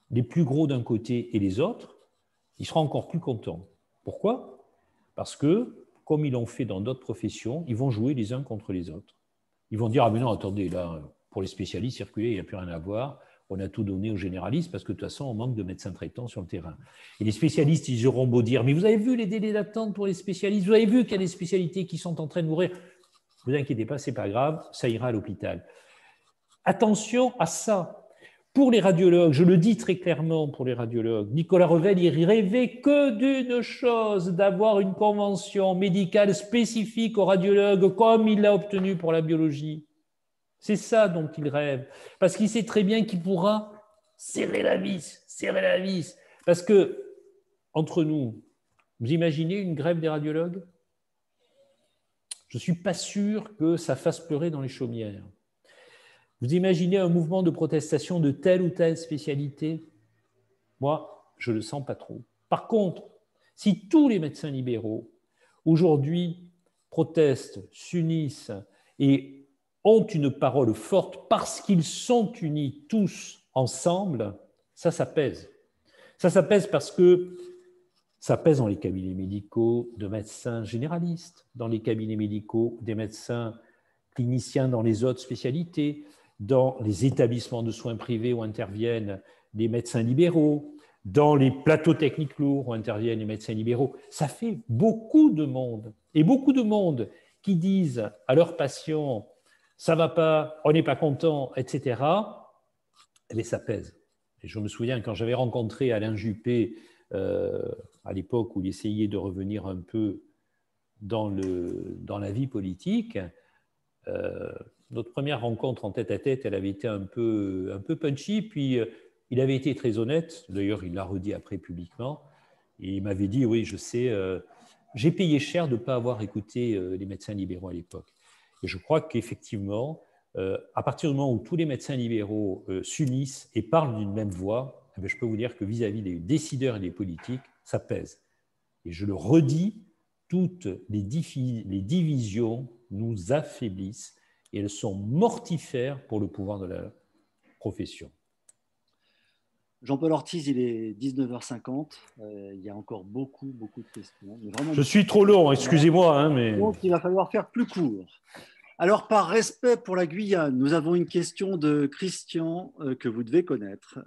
A: les plus gros d'un côté et les autres, ils seront encore plus contents. Pourquoi? Parce que, comme ils l'ont fait dans d'autres professions, ils vont jouer les uns contre les autres. Ils vont dire, ah mais non, attendez, là, pour les spécialistes, circuler, il n'y a plus rien à voir. On a tout donné aux généralistes parce que de toute façon, on manque de médecins traitants sur le terrain. Et les spécialistes, ils auront beau dire, mais vous avez vu les délais d'attente pour les spécialistes, vous avez vu qu'il y a des spécialités qui sont en train de mourir. Ne vous inquiétez pas, ce n'est pas grave, ça ira à l'hôpital. Attention à ça. Pour les radiologues, je le dis très clairement pour les radiologues, Nicolas Revel, il rêvait que d'une chose, d'avoir une convention médicale spécifique aux radiologues comme il l'a obtenu pour la biologie. C'est ça dont il rêve, parce qu'il sait très bien qu'il pourra serrer la vis. Parce que, entre nous, vous imaginez une grève des radiologues? Je ne suis pas sûr que ça fasse pleurer dans les chaumières. Vous imaginez un mouvement de protestation de telle ou telle spécialité? Moi, je ne le sens pas trop. Par contre, si tous les médecins libéraux, aujourd'hui, protestent, s'unissent et ont une parole forte parce qu'ils sont unis tous ensemble, ça pèse. Ça pèse parce que ça pèse dans les cabinets médicaux de médecins généralistes, dans les cabinets médicaux des médecins cliniciens dans les autres spécialités, dans les établissements de soins privés où interviennent les médecins libéraux, dans les plateaux techniques lourds où interviennent les médecins libéraux. Ça fait beaucoup de monde. Et beaucoup de monde qui disent à leurs patients « ça ne va pas, on n'est pas content, etc. » Mais ça pèse. Et je me souviens quand j'avais rencontré Alain Juppé à l'époque où il essayait de revenir un peu dans la vie politique, notre première rencontre en tête-à-tête, elle avait été un peu punchy, puis il avait été très honnête, d'ailleurs il l'a redit après publiquement, et il m'avait dit, oui, je sais, j'ai payé cher de ne pas avoir écouté les médecins libéraux à l'époque. Et je crois qu'effectivement, à partir du moment où tous les médecins libéraux s'unissent et parlent d'une même voix, eh bien, je peux vous dire que vis-à-vis des décideurs et des politiques, ça pèse. Et je le redis, toutes les divisions nous affaiblissent et elles sont mortifères pour le pouvoir de la profession.
B: Jean-Paul Ortiz, il est 19h50. Il y a encore beaucoup de questions. Mais vraiment,
A: je suis trop long, excusez-moi. Hein, mais...
B: Donc, il va falloir faire plus court. Alors, par respect pour la Guyane, nous avons une question de Christian que vous devez connaître,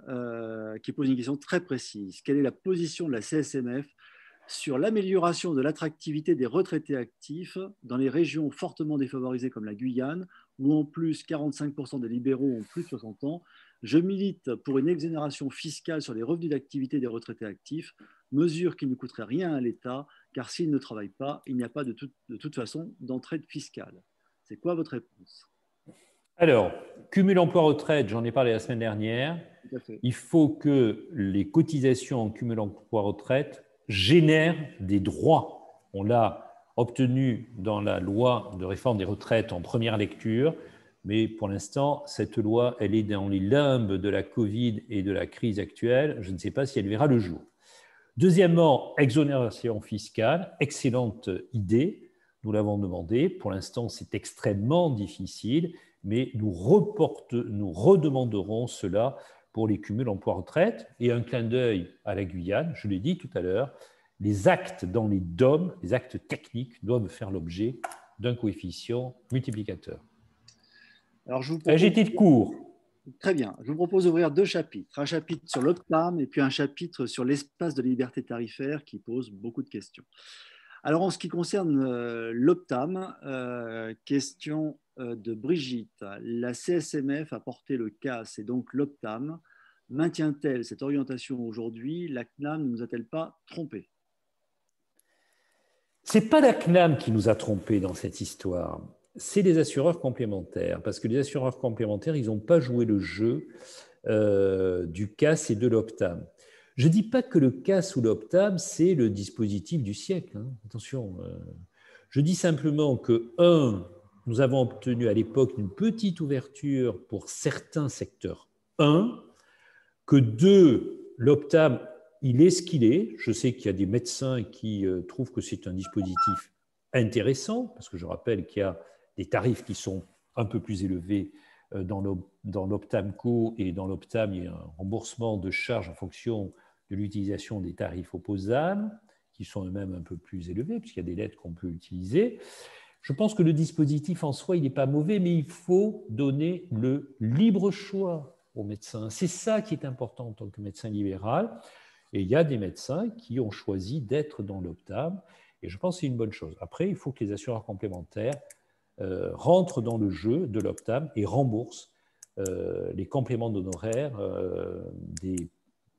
B: qui pose une question très précise. Quelle est la position de la CSMF sur l'amélioration de l'attractivité des retraités actifs dans les régions fortement défavorisées comme la Guyane, où en plus 45% des libéraux ont plus de 60 ans? Je milite pour une exonération fiscale sur les revenus d'activité des retraités actifs, mesure qui ne coûterait rien à l'État, car s'ils ne travaillent pas, il n'y a pas de toute façon d'entraide fiscale. C'est quoi votre réponse?
A: Alors, cumul emploi-retraite, j'en ai parlé la semaine dernière.
B: Tout à fait.
A: Il faut que les cotisations en cumul emploi-retraite génèrent des droits. On l'a obtenu dans la loi de réforme des retraites en première lecture, mais pour l'instant, cette loi, elle est dans les limbes de la Covid et de la crise actuelle. Je ne sais pas si elle verra le jour. Deuxièmement, exonération fiscale, excellente idée. Nous l'avons demandé. Pour l'instant, c'est extrêmement difficile, mais nous redemanderons cela pour les cumuls emploi-retraite. Et un clin d'œil à la Guyane, je l'ai dit tout à l'heure, les actes dans les DOM, les actes techniques, doivent faire l'objet d'un coefficient multiplicateur.
B: Alors, je vous propose...
A: J'ai été de court.
B: Très bien. Je vous propose d'ouvrir deux chapitres. Un chapitre sur l'Optam et puis un chapitre sur l'espace de liberté tarifaire qui pose beaucoup de questions. Alors, en ce qui concerne l'Optam, question de Brigitte. La CSMF a porté le CAS et donc l'Optam. Maintient-elle cette orientation aujourd'hui? La CNAM ne nous a-t-elle pas trompés?
A: Ce n'est pas la CNAM qui nous a trompés dans cette histoire. C'est les assureurs complémentaires, parce que les assureurs complémentaires, ils n'ont pas joué le jeu du CAS et de l'Optam. Je ne dis pas que le CAS ou l'Optam, c'est le dispositif du siècle. Hein. Attention. Je dis simplement que, nous avons obtenu à l'époque une petite ouverture pour certains secteurs. Que l'Optam, il est ce qu'il est. Je sais qu'il y a des médecins qui trouvent que c'est un dispositif intéressant, parce que je rappelle qu'il y a des tarifs qui sont un peu plus élevés dans l'Optamco, et dans l'Optam, il y a un remboursement de charges en fonction de l'utilisation des tarifs opposables, qui sont eux-mêmes un peu plus élevés, puisqu'il y a des lettres qu'on peut utiliser. Je pense que le dispositif en soi, il n'est pas mauvais, mais il faut donner le libre choix aux médecins. C'est ça qui est important en tant que médecin libéral. Et il y a des médecins qui ont choisi d'être dans l'Optam, et je pense que c'est une bonne chose. Après, il faut que les assureurs complémentaires rentrent dans le jeu de l'Optam et remboursent les compléments d'honoraires des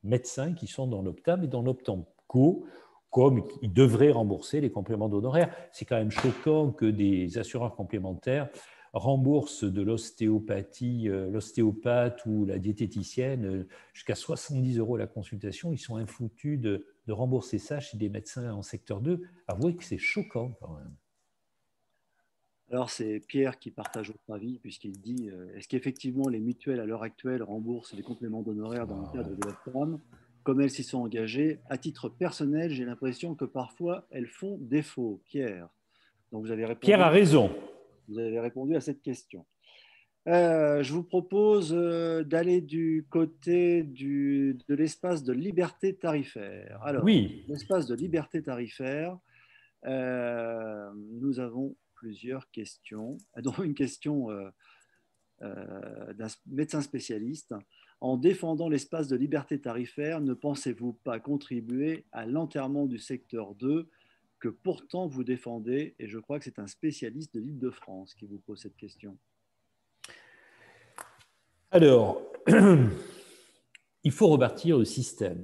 A: médecins qui sont dans l'Optam et dans l'Optamco, comme ils devraient rembourser les compléments d'honoraires. C'est quand même choquant que des assureurs complémentaires remboursent de l'ostéopathie, l'ostéopathe ou la diététicienne jusqu'à 70 € la consultation. Ils sont infoutus de rembourser ça chez des médecins en secteur 2. Avouez que c'est choquant quand même.
B: Alors, c'est Pierre qui partage votre avis, puisqu'il dit est-ce qu'effectivement les mutuelles à l'heure actuelle remboursent les compléments d'honoraires dans le cadre de l'Optam, comme elles s'y sont engagées? À titre personnel, j'ai l'impression que parfois elles font défaut. Pierre. Donc vous avez répondu.
A: Pierre a raison.
B: Vous avez répondu à cette question. Je vous propose d'aller du côté de l'espace de liberté tarifaire. Alors,
A: Oui,
B: l'espace de liberté tarifaire, nous avons plusieurs questions, dont une question d'un médecin spécialiste. En défendant l'espace de liberté tarifaire, ne pensez-vous pas contribuer à l'enterrement du secteur 2 que pourtant vous défendez? Et je crois que c'est un spécialiste de l'Île-de-France qui vous pose cette question.
A: alors, il faut rebâtir le système.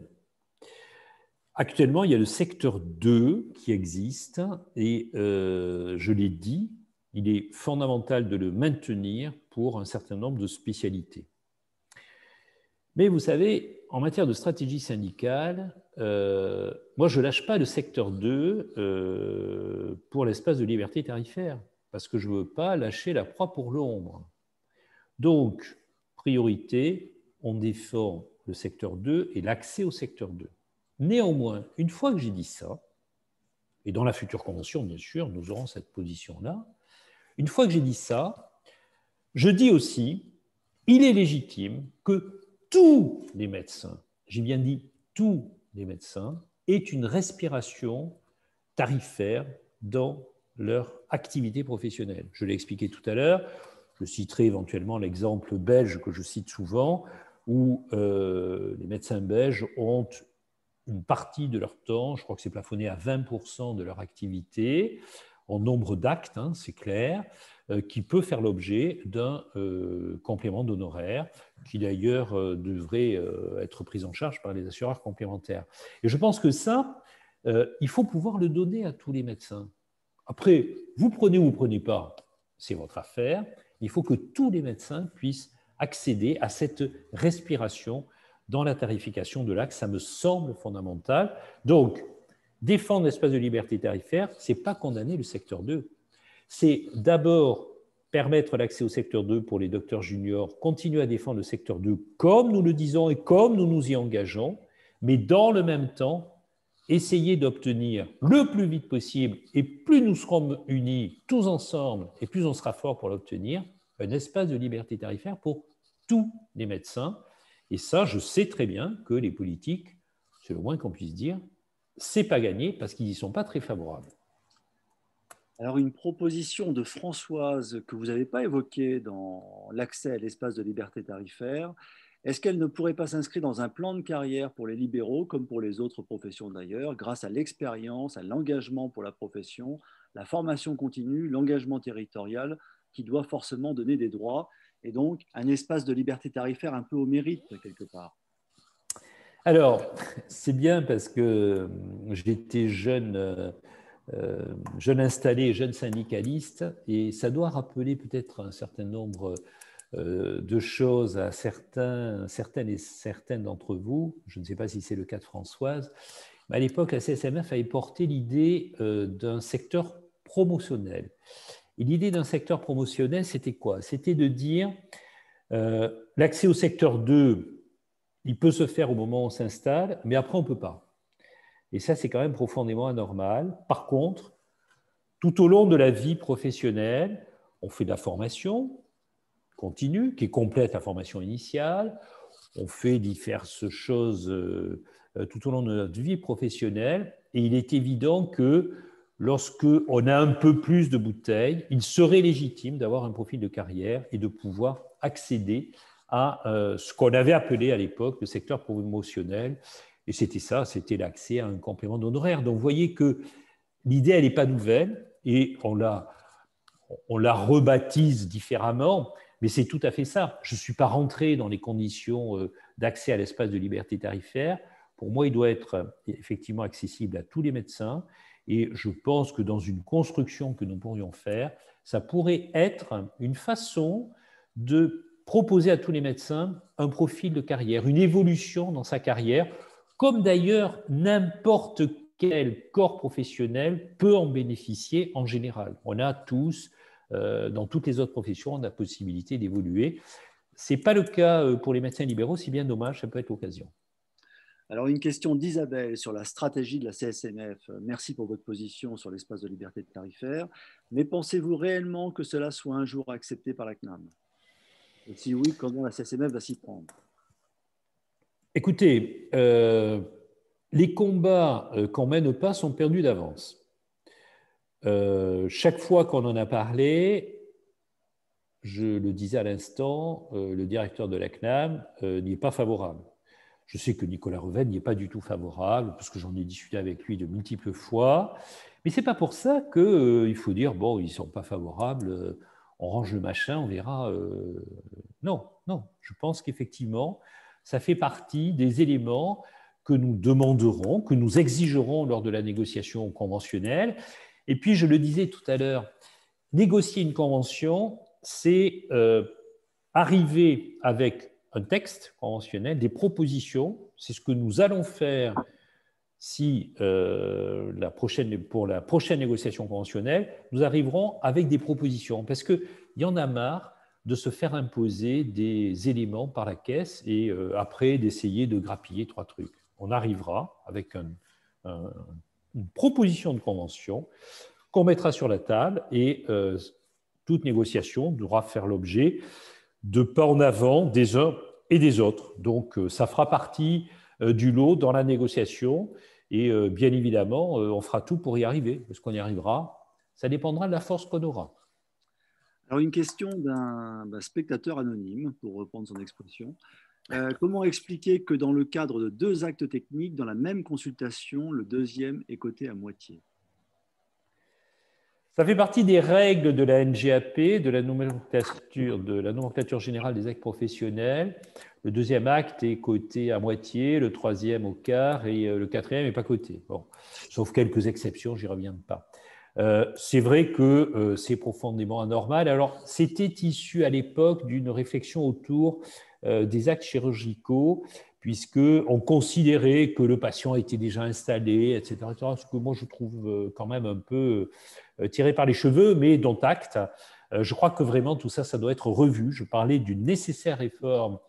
A: Actuellement, il y a le secteur 2 qui existe et je l'ai dit, il est fondamental de le maintenir pour un certain nombre de spécialités. Mais vous savez, en matière de stratégie syndicale, moi, je ne lâche pas le secteur 2 pour l'espace de liberté tarifaire, parce que je ne veux pas lâcher la proie pour l'ombre. Donc, priorité, on défend le secteur 2 et l'accès au secteur 2. Néanmoins, une fois que j'ai dit ça, et dans la future convention, bien sûr, nous aurons cette position-là, une fois que j'ai dit ça, je dis aussi, il est légitime que tous les médecins, j'ai bien dit tous les médecins, aient une respiration tarifaire dans leur activité professionnelle. Je l'ai expliqué tout à l'heure, je citerai éventuellement l'exemple belge que je cite souvent, où les médecins belges ont une partie de leur temps, je crois que c'est plafonné à 20% de leur activité, en nombre d'actes, hein, c'est clair, qui peut faire l'objet d'un complément d'honoraires, qui d'ailleurs devrait être pris en charge par les assureurs complémentaires. Et je pense que ça, il faut pouvoir le donner à tous les médecins. Après, vous prenez ou vous ne prenez pas, c'est votre affaire. Il faut que tous les médecins puissent accéder à cette respiration dans la tarification de l'acte. Ça me semble fondamental. Donc, défendre l'espace de liberté tarifaire, ce n'est pas condamner le secteur 2. C'est d'abord permettre l'accès au secteur 2 pour les docteurs juniors, continuer à défendre le secteur 2 comme nous le disons et comme nous nous y engageons, mais dans le même temps, essayer d'obtenir le plus vite possible, et plus nous serons unis tous ensemble, et plus on sera fort pour l'obtenir, un espace de liberté tarifaire pour tous les médecins. Et ça, je sais très bien que les politiques, c'est le moins qu'on puisse dire, c'est pas gagné parce qu'ils n'y sont pas très favorables.
B: Alors, une proposition de Françoise que vous n'avez pas évoquée dans l'accès à l'espace de liberté tarifaire, est-ce qu'elle ne pourrait pas s'inscrire dans un plan de carrière pour les libéraux, comme pour les autres professions d'ailleurs, grâce à l'expérience, à l'engagement pour la profession, la formation continue, l'engagement territorial, qui doit forcément donner des droits, et donc un espace de liberté tarifaire un peu au mérite, quelque part?
A: Alors, c'est bien parce que j'étais jeune installé, jeune syndicaliste, et ça doit rappeler peut-être un certain nombre de choses à certaines et certains d'entre vous. Je ne sais pas si c'est le cas de Françoise, mais à l'époque, la CSMF avait porté l'idée d'un secteur promotionnel. Et l'idée d'un secteur promotionnel, c'était quoi? C'était de dire l'accès au secteur 2, il peut se faire au moment où on s'installe, mais après, on ne peut pas. Et ça, c'est quand même profondément anormal. Par contre, tout au long de la vie professionnelle, on fait de la formation continue, qui complète la formation initiale. On fait diverses choses tout au long de notre vie professionnelle. Et il est évident que lorsqu'on a un peu plus de bouteilles, il serait légitime d'avoir un profil de carrière et de pouvoir accéder à ce qu'on avait appelé à l'époque le secteur promotionnel. Et c'était ça, c'était l'accès à un complément d'honoraires. Donc vous voyez que l'idée, elle n'est pas nouvelle et on la rebaptise différemment, mais c'est tout à fait ça. Je ne suis pas rentré dans les conditions d'accès à l'espace de liberté tarifaire. Pour moi, il doit être effectivement accessible à tous les médecins et je pense que dans une construction que nous pourrions faire, ça pourrait être une façon de proposer à tous les médecins un profil de carrière, une évolution dans sa carrière, comme d'ailleurs n'importe quel corps professionnel peut en bénéficier en général. On a tous, dans toutes les autres professions, on a la possibilité d'évoluer. Ce n'est pas le cas pour les médecins libéraux, c'est bien dommage, ça peut être l'occasion.
B: Alors, une question d'Isabelle sur la stratégie de la CSMF. Merci pour votre position sur l'espace de liberté tarifaire. Mais pensez-vous réellement que cela soit un jour accepté par la CNAM? Et si oui, comment la CSMF va s'y prendre?
A: Écoutez, les combats qu'on mène pas sont perdus d'avance. Chaque fois qu'on en a parlé, je le disais à l'instant, le directeur de la CNAM n'y est pas favorable. Je sais que Nicolas Revel n'y est pas du tout favorable, parce que j'en ai discuté avec lui de multiples fois. Mais ce n'est pas pour ça qu'il faut dire, bon, ils ne sont pas favorables, on range le machin, on verra. Non, non, je pense qu'effectivement, ça fait partie des éléments que nous demanderons, que nous exigerons lors de la négociation conventionnelle. Et puis, je le disais tout à l'heure, négocier une convention, c'est arriver avec un texte conventionnel, des propositions. C'est ce que nous allons faire si pour la prochaine négociation conventionnelle, nous arriverons avec des propositions. Parce qu'il y en a marre de se faire imposer des éléments par la caisse et après d'essayer de grappiller trois trucs. On arrivera avec une proposition de convention qu'on mettra sur la table et toute négociation devra faire l'objet de pas en avant des uns et des autres. Donc, ça fera partie du lot dans la négociation et bien évidemment, on fera tout pour y arriver. Est-ce qu'on y arrivera? Ça dépendra de la force qu'on aura.
B: Alors, une question d'un spectateur anonyme, pour reprendre son expression. Comment expliquer que dans le cadre de deux actes techniques, dans la même consultation, le deuxième est coté à moitié?
A: Ça fait partie des règles de la NGAP, de la nomenclature générale des actes professionnels. Le deuxième acte est coté à moitié, le troisième au quart et le quatrième n'est pas coté. Bon, sauf quelques exceptions, j'y reviens pas. C'est vrai que c'est profondément anormal. Alors, c'était issu à l'époque d'une réflexion autour des actes chirurgicaux, puisqu'on considérait que le patient était déjà installé, etc., etc., ce que moi je trouve quand même un peu tiré par les cheveux, mais dont acte. Je crois que vraiment tout ça, ça doit être revu. Je parlais d'une nécessaire réforme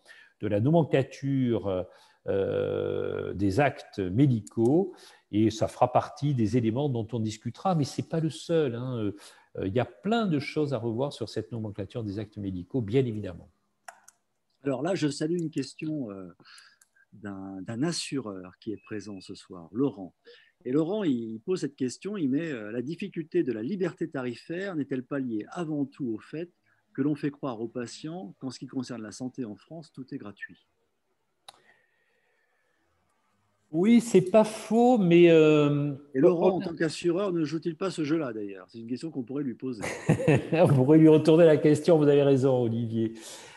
A: de la nomenclature des actes médicaux, et ça fera partie des éléments dont on discutera, mais ce n'est pas le seul. Hein. Il y a plein de choses à revoir sur cette nomenclature des actes médicaux, bien évidemment.
B: Alors là, je salue une question d'un assureur qui est présent ce soir, Laurent. Et Laurent, il pose cette question, il met la difficulté de la liberté tarifaire n'est-elle pas liée avant tout au fait que l'on fait croire aux patients qu'en ce qui concerne la santé en France, tout est gratuit?
A: Oui, c'est pas faux, mais
B: Et Laurent, en tant qu'assureur, ne joue-t-il pas ce jeu-là d'ailleurs? C'est une question qu'on pourrait lui poser.
A: vous pourrez lui retourner la question, vous avez raison, Olivier.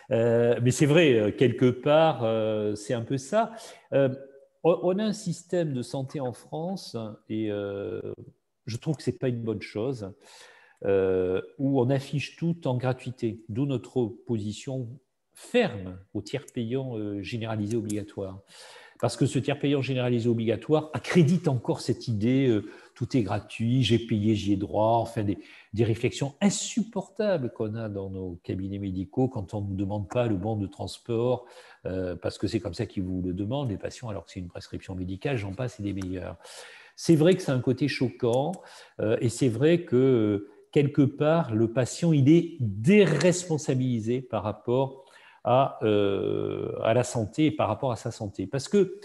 A: Mais c'est vrai, quelque part, c'est un peu ça. On a un système de santé en France, et je trouve que ce n'est pas une bonne chose, où on affiche tout en gratuité, d'où notre opposition ferme au tiers payant généralisé obligatoire. Parce que ce tiers payant généralisé obligatoire accrédite encore cette idée tout est gratuit, j'ai payé, j'y ai droit, enfin des réflexions insupportables qu'on a dans nos cabinets médicaux quand on ne nous demande pas le bon de transport, parce que c'est comme ça qu'ils vous le demandent, les patients, alors que c'est une prescription médicale, j'en passe et des meilleurs. C'est vrai que c'est un côté choquant, et c'est vrai que quelque part, le patient, il est déresponsabilisé par rapport à la santé et par rapport à sa santé. Parce que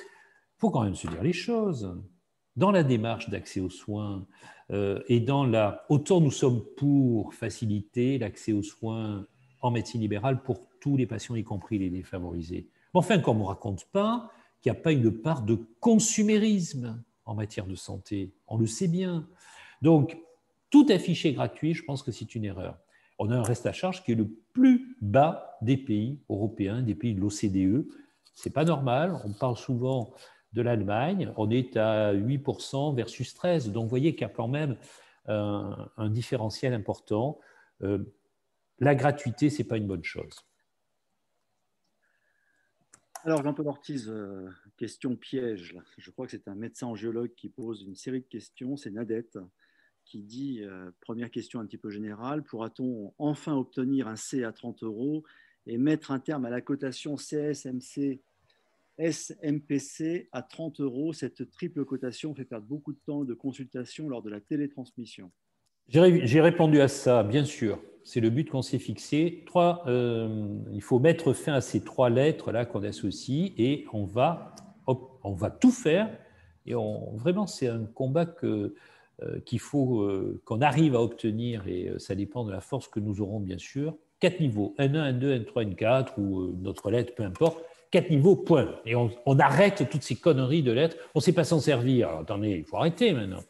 A: faut quand même se dire les choses. Dans la démarche d'accès aux soins et dans la... Autant nous sommes pour faciliter l'accès aux soins en médecine libérale pour tous les patients, y compris les défavorisés. Mais enfin, qu'on ne me raconte pas qu'il n'y a pas une part de consumérisme en matière de santé. On le sait bien. Donc, tout affiché gratuit, je pense que c'est une erreur. On a un reste à charge qui est le plus bas des pays européens, des pays de l'OCDE. Ce n'est pas normal. On parle souvent de l'Allemagne. On est à 8% versus 13%. Donc, vous voyez qu'il y a quand même un différentiel important. La gratuité, ce n'est pas une bonne chose.
B: Alors, Jean-Paul Ortiz, question piège. Là. Je crois que c'est un médecin angiologue qui pose une série de questions. C'est Nadette qui dit, première question un petit peu générale, pourra-t-on enfin obtenir un C à 30 € et mettre un terme à la cotation CSMC SMPC à 30 euros. Cette triple cotation fait perdre beaucoup de temps de consultation lors de la télétransmission.
A: J'ai répondu à ça, bien sûr. C'est le but qu'on s'est fixé. Il faut mettre fin à ces 3 lettres-là qu'on associe et on va tout faire. Et vraiment, c'est un combat qu'il faut qu'on arrive à obtenir et ça dépend de la force que nous aurons, bien sûr. 4 niveaux, N1, N2, N3, N4 ou notre lettre, peu importe. 4 niveaux, point. Et on arrête toutes ces conneries de lettres. On ne sait pas s'en servir. Alors, attendez, il faut arrêter maintenant.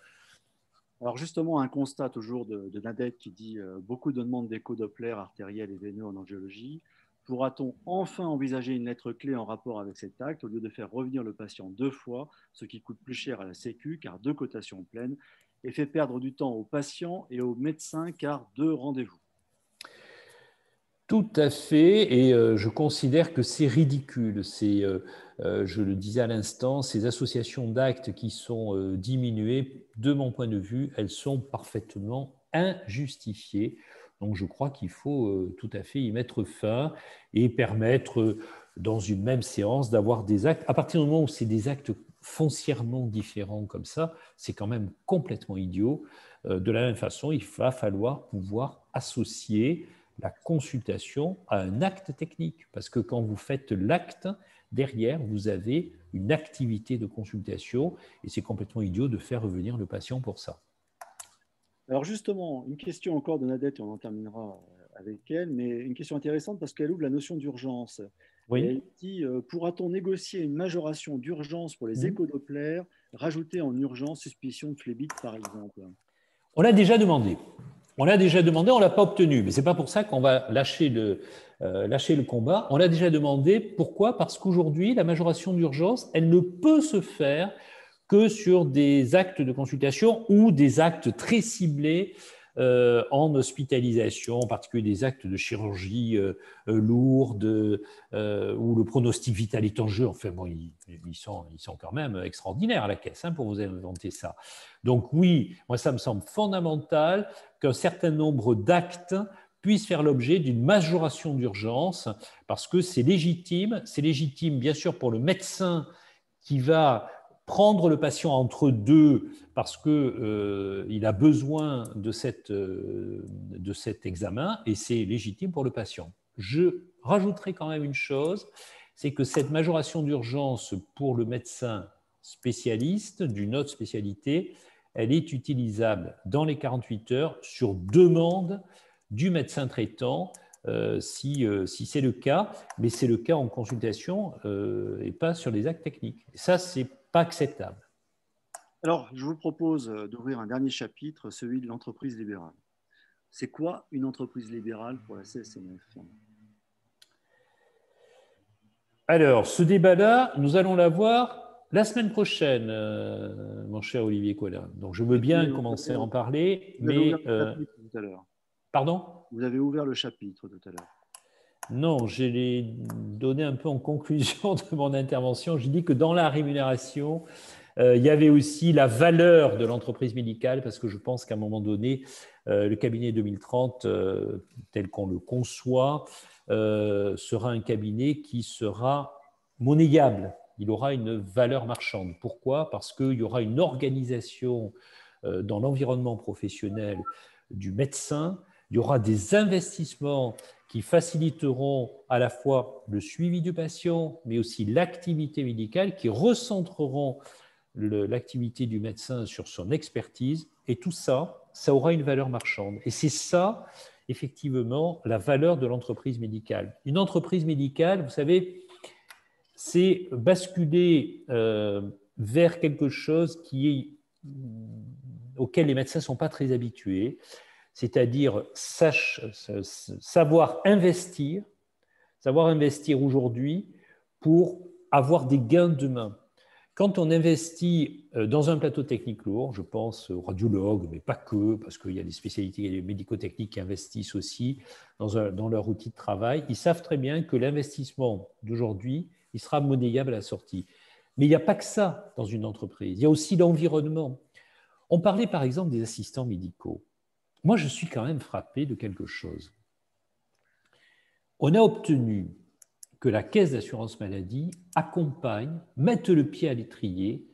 B: Alors justement, un constat toujours de Nadette qui dit beaucoup de demandes d'écho Doppler artériel et veineux en angiologie. Pourra-t-on enfin envisager une lettre clé en rapport avec cet acte au lieu de faire revenir le patient 2 fois, ce qui coûte plus cher à la Sécu car 2 cotations pleines et fait perdre du temps aux patients et aux médecins car 2 rendez-vous?
A: Tout à fait, et je considère que c'est ridicule. Je le disais à l'instant, ces associations d'actes qui sont diminuées, de mon point de vue, elles sont parfaitement injustifiées. Donc je crois qu'il faut tout à fait y mettre fin et permettre, dans une même séance, d'avoir des actes. À partir du moment où c'est des actes foncièrement différents comme ça, c'est quand même complètement idiot. De la même façon, il va falloir pouvoir associer la consultation à un acte technique. Parce que quand vous faites l'acte, derrière, vous avez une activité de consultation et c'est complètement idiot de faire revenir le patient pour ça.
B: Alors justement, une question encore de Nadette et on en terminera avec elle, mais une question intéressante parce qu'elle ouvre la notion d'urgence. Et
A: Oui.
B: elle dit, pourra-t-on négocier une majoration d'urgence pour les échodoppler, rajouter en urgence suspicion de phlébite par exemple?
A: On l'a déjà demandé. On l'a déjà demandé, on ne l'a pas obtenu. Mais ce n'est pas pour ça qu'on va lâcher le combat. On l'a déjà demandé. Pourquoi? Parce qu'aujourd'hui, la majoration d'urgence, elle ne peut se faire que sur des actes de consultation ou des actes très ciblés en hospitalisation, en particulier des actes de chirurgie lourde où le pronostic vital est en jeu. Enfin, bon, ils sont quand même extraordinaires à la caisse pour vous inventer ça. Donc oui, moi, ça me semble fondamental qu'un certain nombre d'actes puissent faire l'objet d'une majoration d'urgence parce que c'est légitime bien sûr pour le médecin qui va prendre le patient entre deux parce qu'il a besoin de cet examen et c'est légitime pour le patient. Je rajouterai quand même une chose, c'est que cette majoration d'urgence pour le médecin spécialiste d'une autre spécialité, elle est utilisable dans les 48 heures sur demande du médecin traitant si c'est le cas, mais c'est le cas en consultation et pas sur les actes techniques. Et ça, c'est pas acceptable.
B: Alors, je vous propose d'ouvrir un dernier chapitre, celui de l'entreprise libérale. C'est quoi une entreprise libérale pour la CSMF?
A: Alors, ce débat-là, nous allons l'avoir la semaine prochaine, mon cher Olivier Collin. Donc, je veux bien commencer à en parler, mais...
B: Vous avez ouvert le chapitre tout à l'heure.
A: Pardon?
B: Vous avez ouvert le chapitre tout à l'heure.
A: Non, je l'ai donné un peu en conclusion de mon intervention. J'ai dit que dans la rémunération, il y avait aussi la valeur de l'entreprise médicale, parce que je pense qu'à un moment donné, le cabinet 2030, tel qu'on le conçoit, sera un cabinet qui sera monnayable. Il aura une valeur marchande. Pourquoi? Parce qu'il y aura une organisation dans l'environnement professionnel du médecin. Il y aura des investissements qui faciliteront à la fois le suivi du patient, mais aussi l'activité médicale, qui recentreront l'activité du médecin sur son expertise. Et tout ça, ça aura une valeur marchande. Et c'est ça, effectivement, la valeur de l'entreprise médicale. Une entreprise médicale, vous savez, c'est basculer vers quelque chose auquel les médecins ne sont pas très habitués, c'est-à-dire savoir investir aujourd'hui pour avoir des gains demain. Quand on investit dans un plateau technique lourd, je pense aux radiologues, mais pas que, parce qu'il y a des spécialités médico-techniques qui investissent aussi dans leur outil de travail, ils savent très bien que l'investissement d'aujourd'hui, il sera monnayable à la sortie. Mais il n'y a pas que ça dans une entreprise, il y a aussi l'environnement. On parlait par exemple des assistants médicaux. Moi, je suis quand même frappé de quelque chose. On a obtenu que la caisse d'assurance maladie accompagne, mette le pied à l'étrier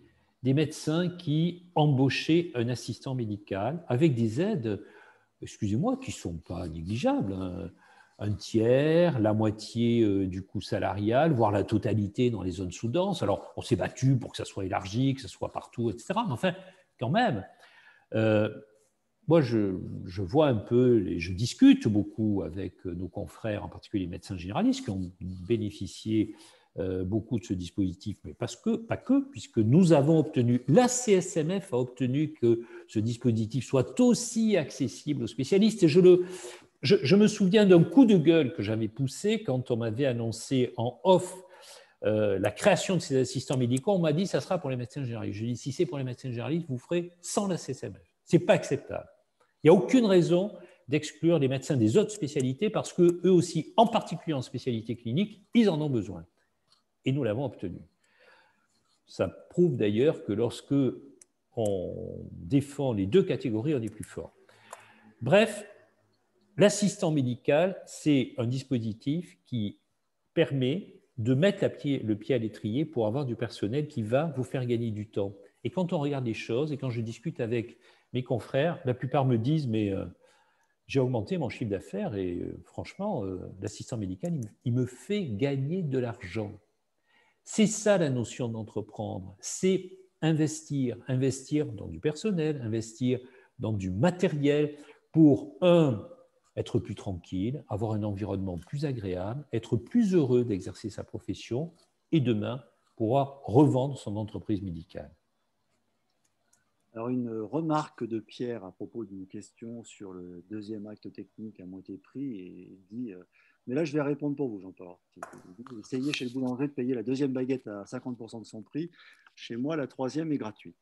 A: des médecins qui embauchaient un assistant médical avec des aides, excusez-moi, qui ne sont pas négligeables, hein. Un tiers, la moitié du coût salarial, voire la totalité dans les zones sous-denses. Alors, on s'est battu pour que ça soit élargi, que ça soit partout, etc. Mais enfin, quand même, moi, je vois un peu, et je discute beaucoup avec nos confrères, en particulier les médecins généralistes, qui ont bénéficié beaucoup de ce dispositif, mais pas que, puisque nous avons obtenu, la CSMF a obtenu que ce dispositif soit aussi accessible aux spécialistes. Et je me souviens d'un coup de gueule que j'avais poussé quand on m'avait annoncé en off la création de ces assistants médicaux. On m'a dit ça sera pour les médecins généralistes. Je dis si c'est pour les médecins généralistes, vous ferez sans la CSMF. Ce n'est pas acceptable. Il n'y a aucune raison d'exclure les médecins des autres spécialités parce qu'eux aussi, en particulier en spécialité clinique, ils en ont besoin. Et nous l'avons obtenu. Ça prouve d'ailleurs que lorsque on défend les deux catégories, on est plus fort. Bref, l'assistant médical, c'est un dispositif qui permet de mettre le pied à l'étrier pour avoir du personnel qui va vous faire gagner du temps. Et quand on regarde les choses, et quand je discute avec mes confrères, la plupart me disent « mais j'ai augmenté mon chiffre d'affaires et franchement, l'assistant médical, il me fait gagner de l'argent ». C'est ça la notion d'entreprendre, c'est investir dans du personnel, investir dans du matériel pour, être plus tranquille, avoir un environnement plus agréable, être plus heureux d'exercer sa profession et demain pouvoir revendre son entreprise médicale.
B: Alors, une remarque de Pierre à propos d'une question sur le deuxième acte technique à moitié prix et dit mais là, je vais répondre pour vous, Jean-Paul. Essayez chez le boulanger de payer la deuxième baguette à 50% de son prix. Chez moi, la troisième est gratuite.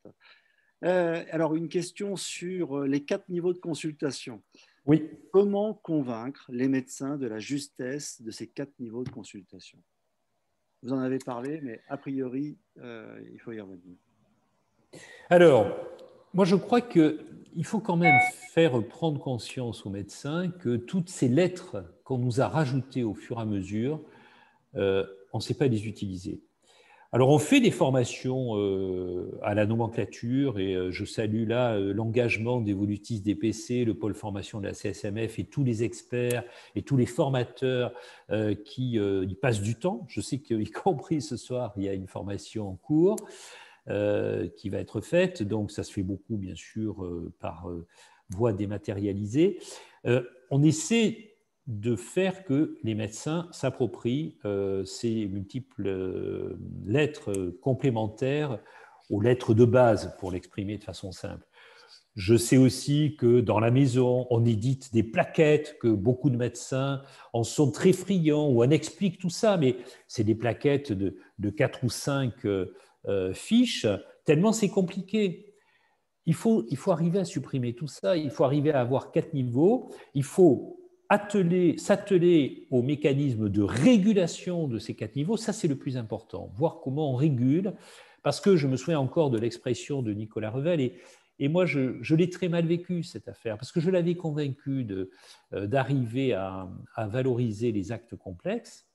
B: Alors, une question sur les 4 niveaux de consultation.
A: Oui.
B: Comment convaincre les médecins de la justesse de ces 4 niveaux de consultation? Vous en avez parlé, mais a priori, il faut y revenir.
A: Alors, moi, je crois qu'il faut quand même faire prendre conscience aux médecins que toutes ces lettres qu'on nous a rajoutées au fur et à mesure, on ne sait pas les utiliser. Alors, on fait des formations à la nomenclature et je salue là l'engagement d'Evolutis DPC, le pôle formation de la CSMF et tous les experts et tous les formateurs qui y passent du temps. Je sais qu'y compris ce soir, il y a une formation en cours qui va être faite. Donc, ça se fait beaucoup, bien sûr, par voie dématérialisée. On essaie de faire que les médecins s'approprient ces multiples lettres complémentaires aux lettres de base, pour l'exprimer de façon simple. Je sais aussi que dans la maison, on édite des plaquettes, que beaucoup de médecins en sont très friands, où on explique tout ça, mais c'est des plaquettes de 4 ou 5 fiches, tellement c'est compliqué. Il faut arriver à supprimer tout ça, il faut arriver à avoir 4 niveaux, il faut s'atteler au mécanisme de régulation de ces 4 niveaux, ça c'est le plus important, voir comment on régule, parce que je me souviens encore de l'expression de Nicolas Revel, et moi je l'ai très mal vécu cette affaire, parce que je l'avais convaincu d'arriver à valoriser les actes complexes.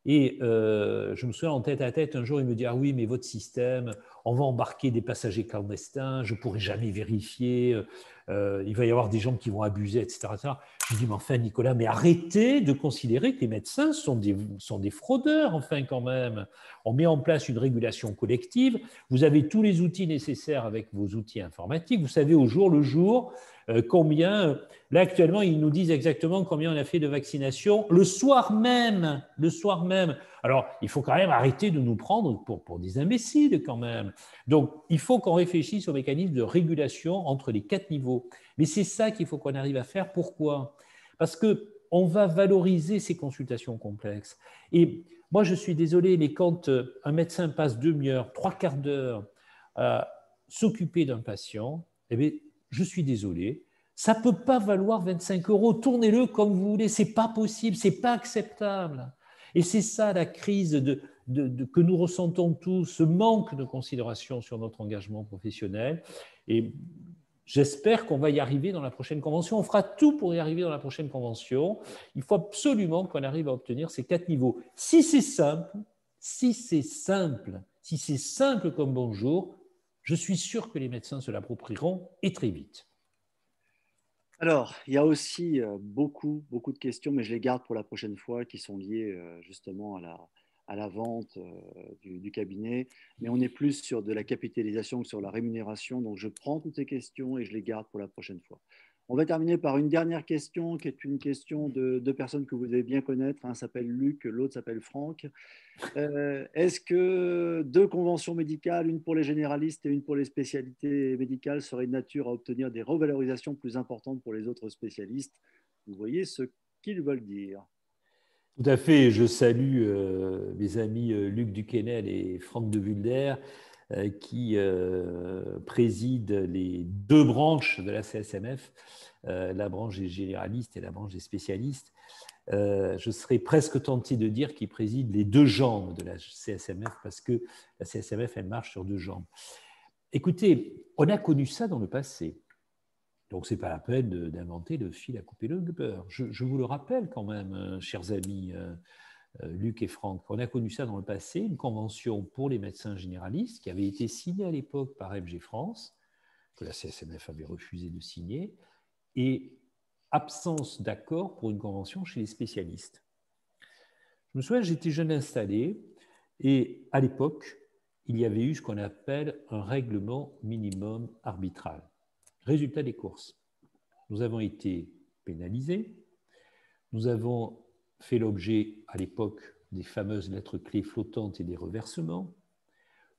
A: Et je me souviens en tête à tête, un jour, il me dit « Ah oui, mais votre système, on va embarquer des passagers clandestins, je ne pourrai jamais vérifier, il va y avoir des gens qui vont abuser, etc. » Je lui dis « Mais enfin, Nicolas, mais arrêtez de considérer que les médecins sont des fraudeurs, enfin, quand même. On met en place une régulation collective, vous avez tous les outils nécessaires avec vos outils informatiques, vous savez au jour le jour combien… Là, actuellement, ils nous disent exactement combien on a fait de vaccinations le soir même. Alors, il faut quand même arrêter de nous prendre pour des imbéciles quand même. Donc, il faut qu'on réfléchisse au mécanisme de régulation entre les 4 niveaux. Mais c'est ça qu'il faut qu'on arrive à faire. Pourquoi? Parce qu'on va valoriser ces consultations complexes. Et moi, je suis désolé, mais quand un médecin passe 2 heures, 3/4 d'heure à s'occuper d'un patient, eh bien, je suis désolé, ça ne peut pas valoir 25 €. Tournez-le comme vous voulez, ce n'est pas possible, ce n'est pas acceptable. Et c'est ça la crise que nous ressentons tous, ce manque de considération sur notre engagement professionnel. Et J'espère qu'on va y arriver dans la prochaine convention. On fera tout pour y arriver dans la prochaine convention. Il faut absolument qu'on arrive à obtenir ces 4 niveaux. Si c'est simple, si c'est simple comme bonjour, je suis sûr que les médecins se l'approprieront et très vite.
B: Alors, il y a aussi beaucoup de questions, mais je les garde pour la prochaine fois, qui sont liées justement à la vente du cabinet. Mais on est plus sur de la capitalisation que sur la rémunération. Donc, je prends toutes ces questions et je les garde pour la prochaine fois. On va terminer par une dernière question, qui est une question de deux personnes que vous devez bien connaître. Un s'appelle Luc, l'autre s'appelle Franck. Est-ce que 2 conventions médicales, une pour les généralistes et une pour les spécialités médicales, seraient de nature à obtenir des revalorisations plus importantes pour les autres spécialistes? Vous voyez ce qu'ils veulent dire.
A: Tout à fait. Je salue mes amis Luc Duquesnel et Franck de Vulder qui président les 2 branches de la CSMF, la branche des généralistes et la branche des spécialistes. Je serais presque tenté de dire qu'il préside les 2 jambes de la CSMF parce que la CSMF, elle marche sur 2 jambes. Écoutez, on a connu ça dans le passé. Donc, ce n'est pas la peine d'inventer le fil à couper le beurre. Je vous le rappelle quand même, chers amis Luc et Franck, on a connu ça dans le passé, une convention pour les médecins généralistes qui avait été signée à l'époque par FG France, que la CSMF avait refusé de signer, et absence d'accord pour une convention chez les spécialistes. Je me souviens, j'étais jeune installé et à l'époque, il y avait eu ce qu'on appelle un règlement minimum arbitral. Résultat des courses, nous avons été pénalisés, nous avons fait l'objet à l'époque des fameuses lettres clés flottantes et des reversements.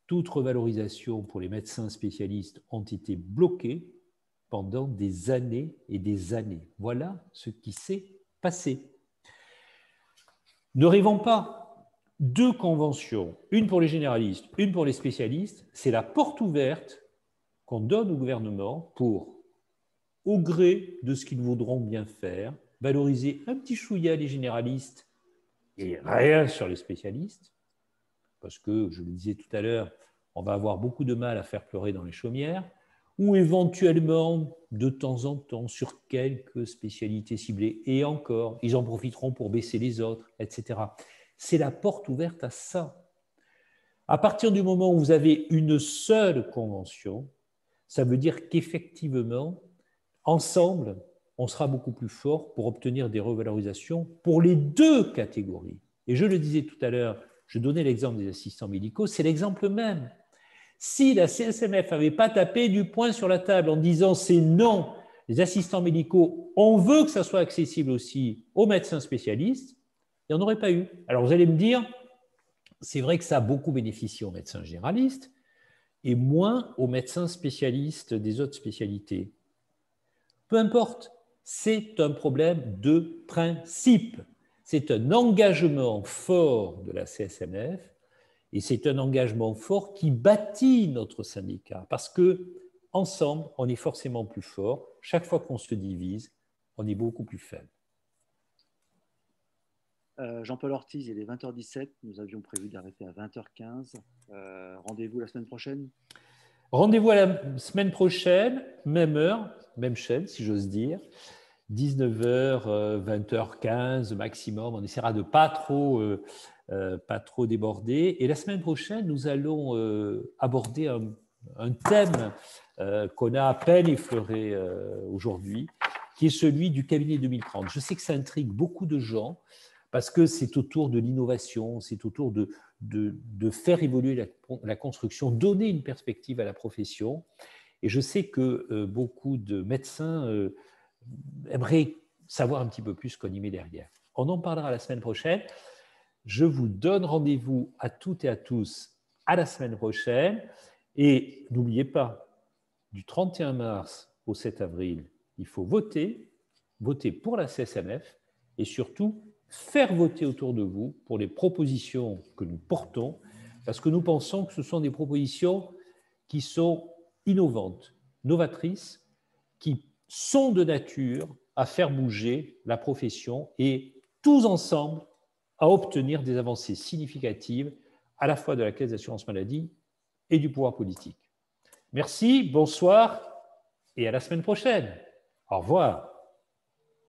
A: Toute revalorisation pour les médecins spécialistes ont été bloquées pendant des années et des années. Voilà ce qui s'est passé. Ne rêvons pas. 2 conventions, une pour les généralistes, une pour les spécialistes, c'est la porte ouverte qu'on donne au gouvernement pour, au gré de ce qu'ils voudront bien faire, valoriser un petit chouïa les généralistes et rien sur les spécialistes, parce que, je le disais tout à l'heure, on va avoir beaucoup de mal à faire pleurer dans les chaumières, ou éventuellement, de temps en temps, sur quelques spécialités ciblées. Et encore, ils en profiteront pour baisser les autres, etc. C'est la porte ouverte à ça. À partir du moment où vous avez une seule convention, ça veut dire qu'effectivement, ensemble, on sera beaucoup plus fort pour obtenir des revalorisations pour les 2 catégories. Et je le disais tout à l'heure, je donnais l'exemple des assistants médicaux, c'est l'exemple même. Si la CSMF n'avait pas tapé du poing sur la table en disant c'est non, les assistants médicaux, on veut que ça soit accessible aussi aux médecins spécialistes, il n'y en aurait pas eu. Alors vous allez me dire, c'est vrai que ça a beaucoup bénéficié aux médecins généralistes et moins aux médecins spécialistes des autres spécialités. Peu importe, c'est un problème de principe. C'est un engagement fort de la CSMF et c'est un engagement fort qui bâtit notre syndicat parce que ensemble, on est forcément plus fort. Chaque fois qu'on se divise, on est beaucoup plus faible.
B: Jean-Paul Ortiz, il est 20h17. Nous avions prévu d'arrêter à 20h15. Rendez-vous la semaine prochaine.
A: Rendez-vous à la semaine prochaine, même heure, même chaîne, si j'ose dire. 19h, 20h15 maximum. On essaiera de pas trop déborder. Et la semaine prochaine, nous allons aborder un thème qu'on a à peine effleuré aujourd'hui, qui est celui du cabinet 2030. Je sais que ça intrigue beaucoup de gens parce que c'est autour de l'innovation, c'est autour de faire évoluer la construction, donner une perspective à la profession. Et je sais que beaucoup de médecins aimeraient savoir un petit peu plus qu'on y met derrière. On en parlera la semaine prochaine. Je vous donne rendez-vous à toutes et à tous à la semaine prochaine. Et n'oubliez pas, du 31 mars au 7 avril, il faut voter pour la CSMF et surtout faire voter autour de vous pour les propositions que nous portons, parce que nous pensons que ce sont des propositions qui sont innovantes, novatrices, qui sont de nature à faire bouger la profession et tous ensemble à obtenir des avancées significatives à la fois de la Caisse d'assurance maladie et du pouvoir politique. Merci, bonsoir et à la semaine prochaine. Au revoir.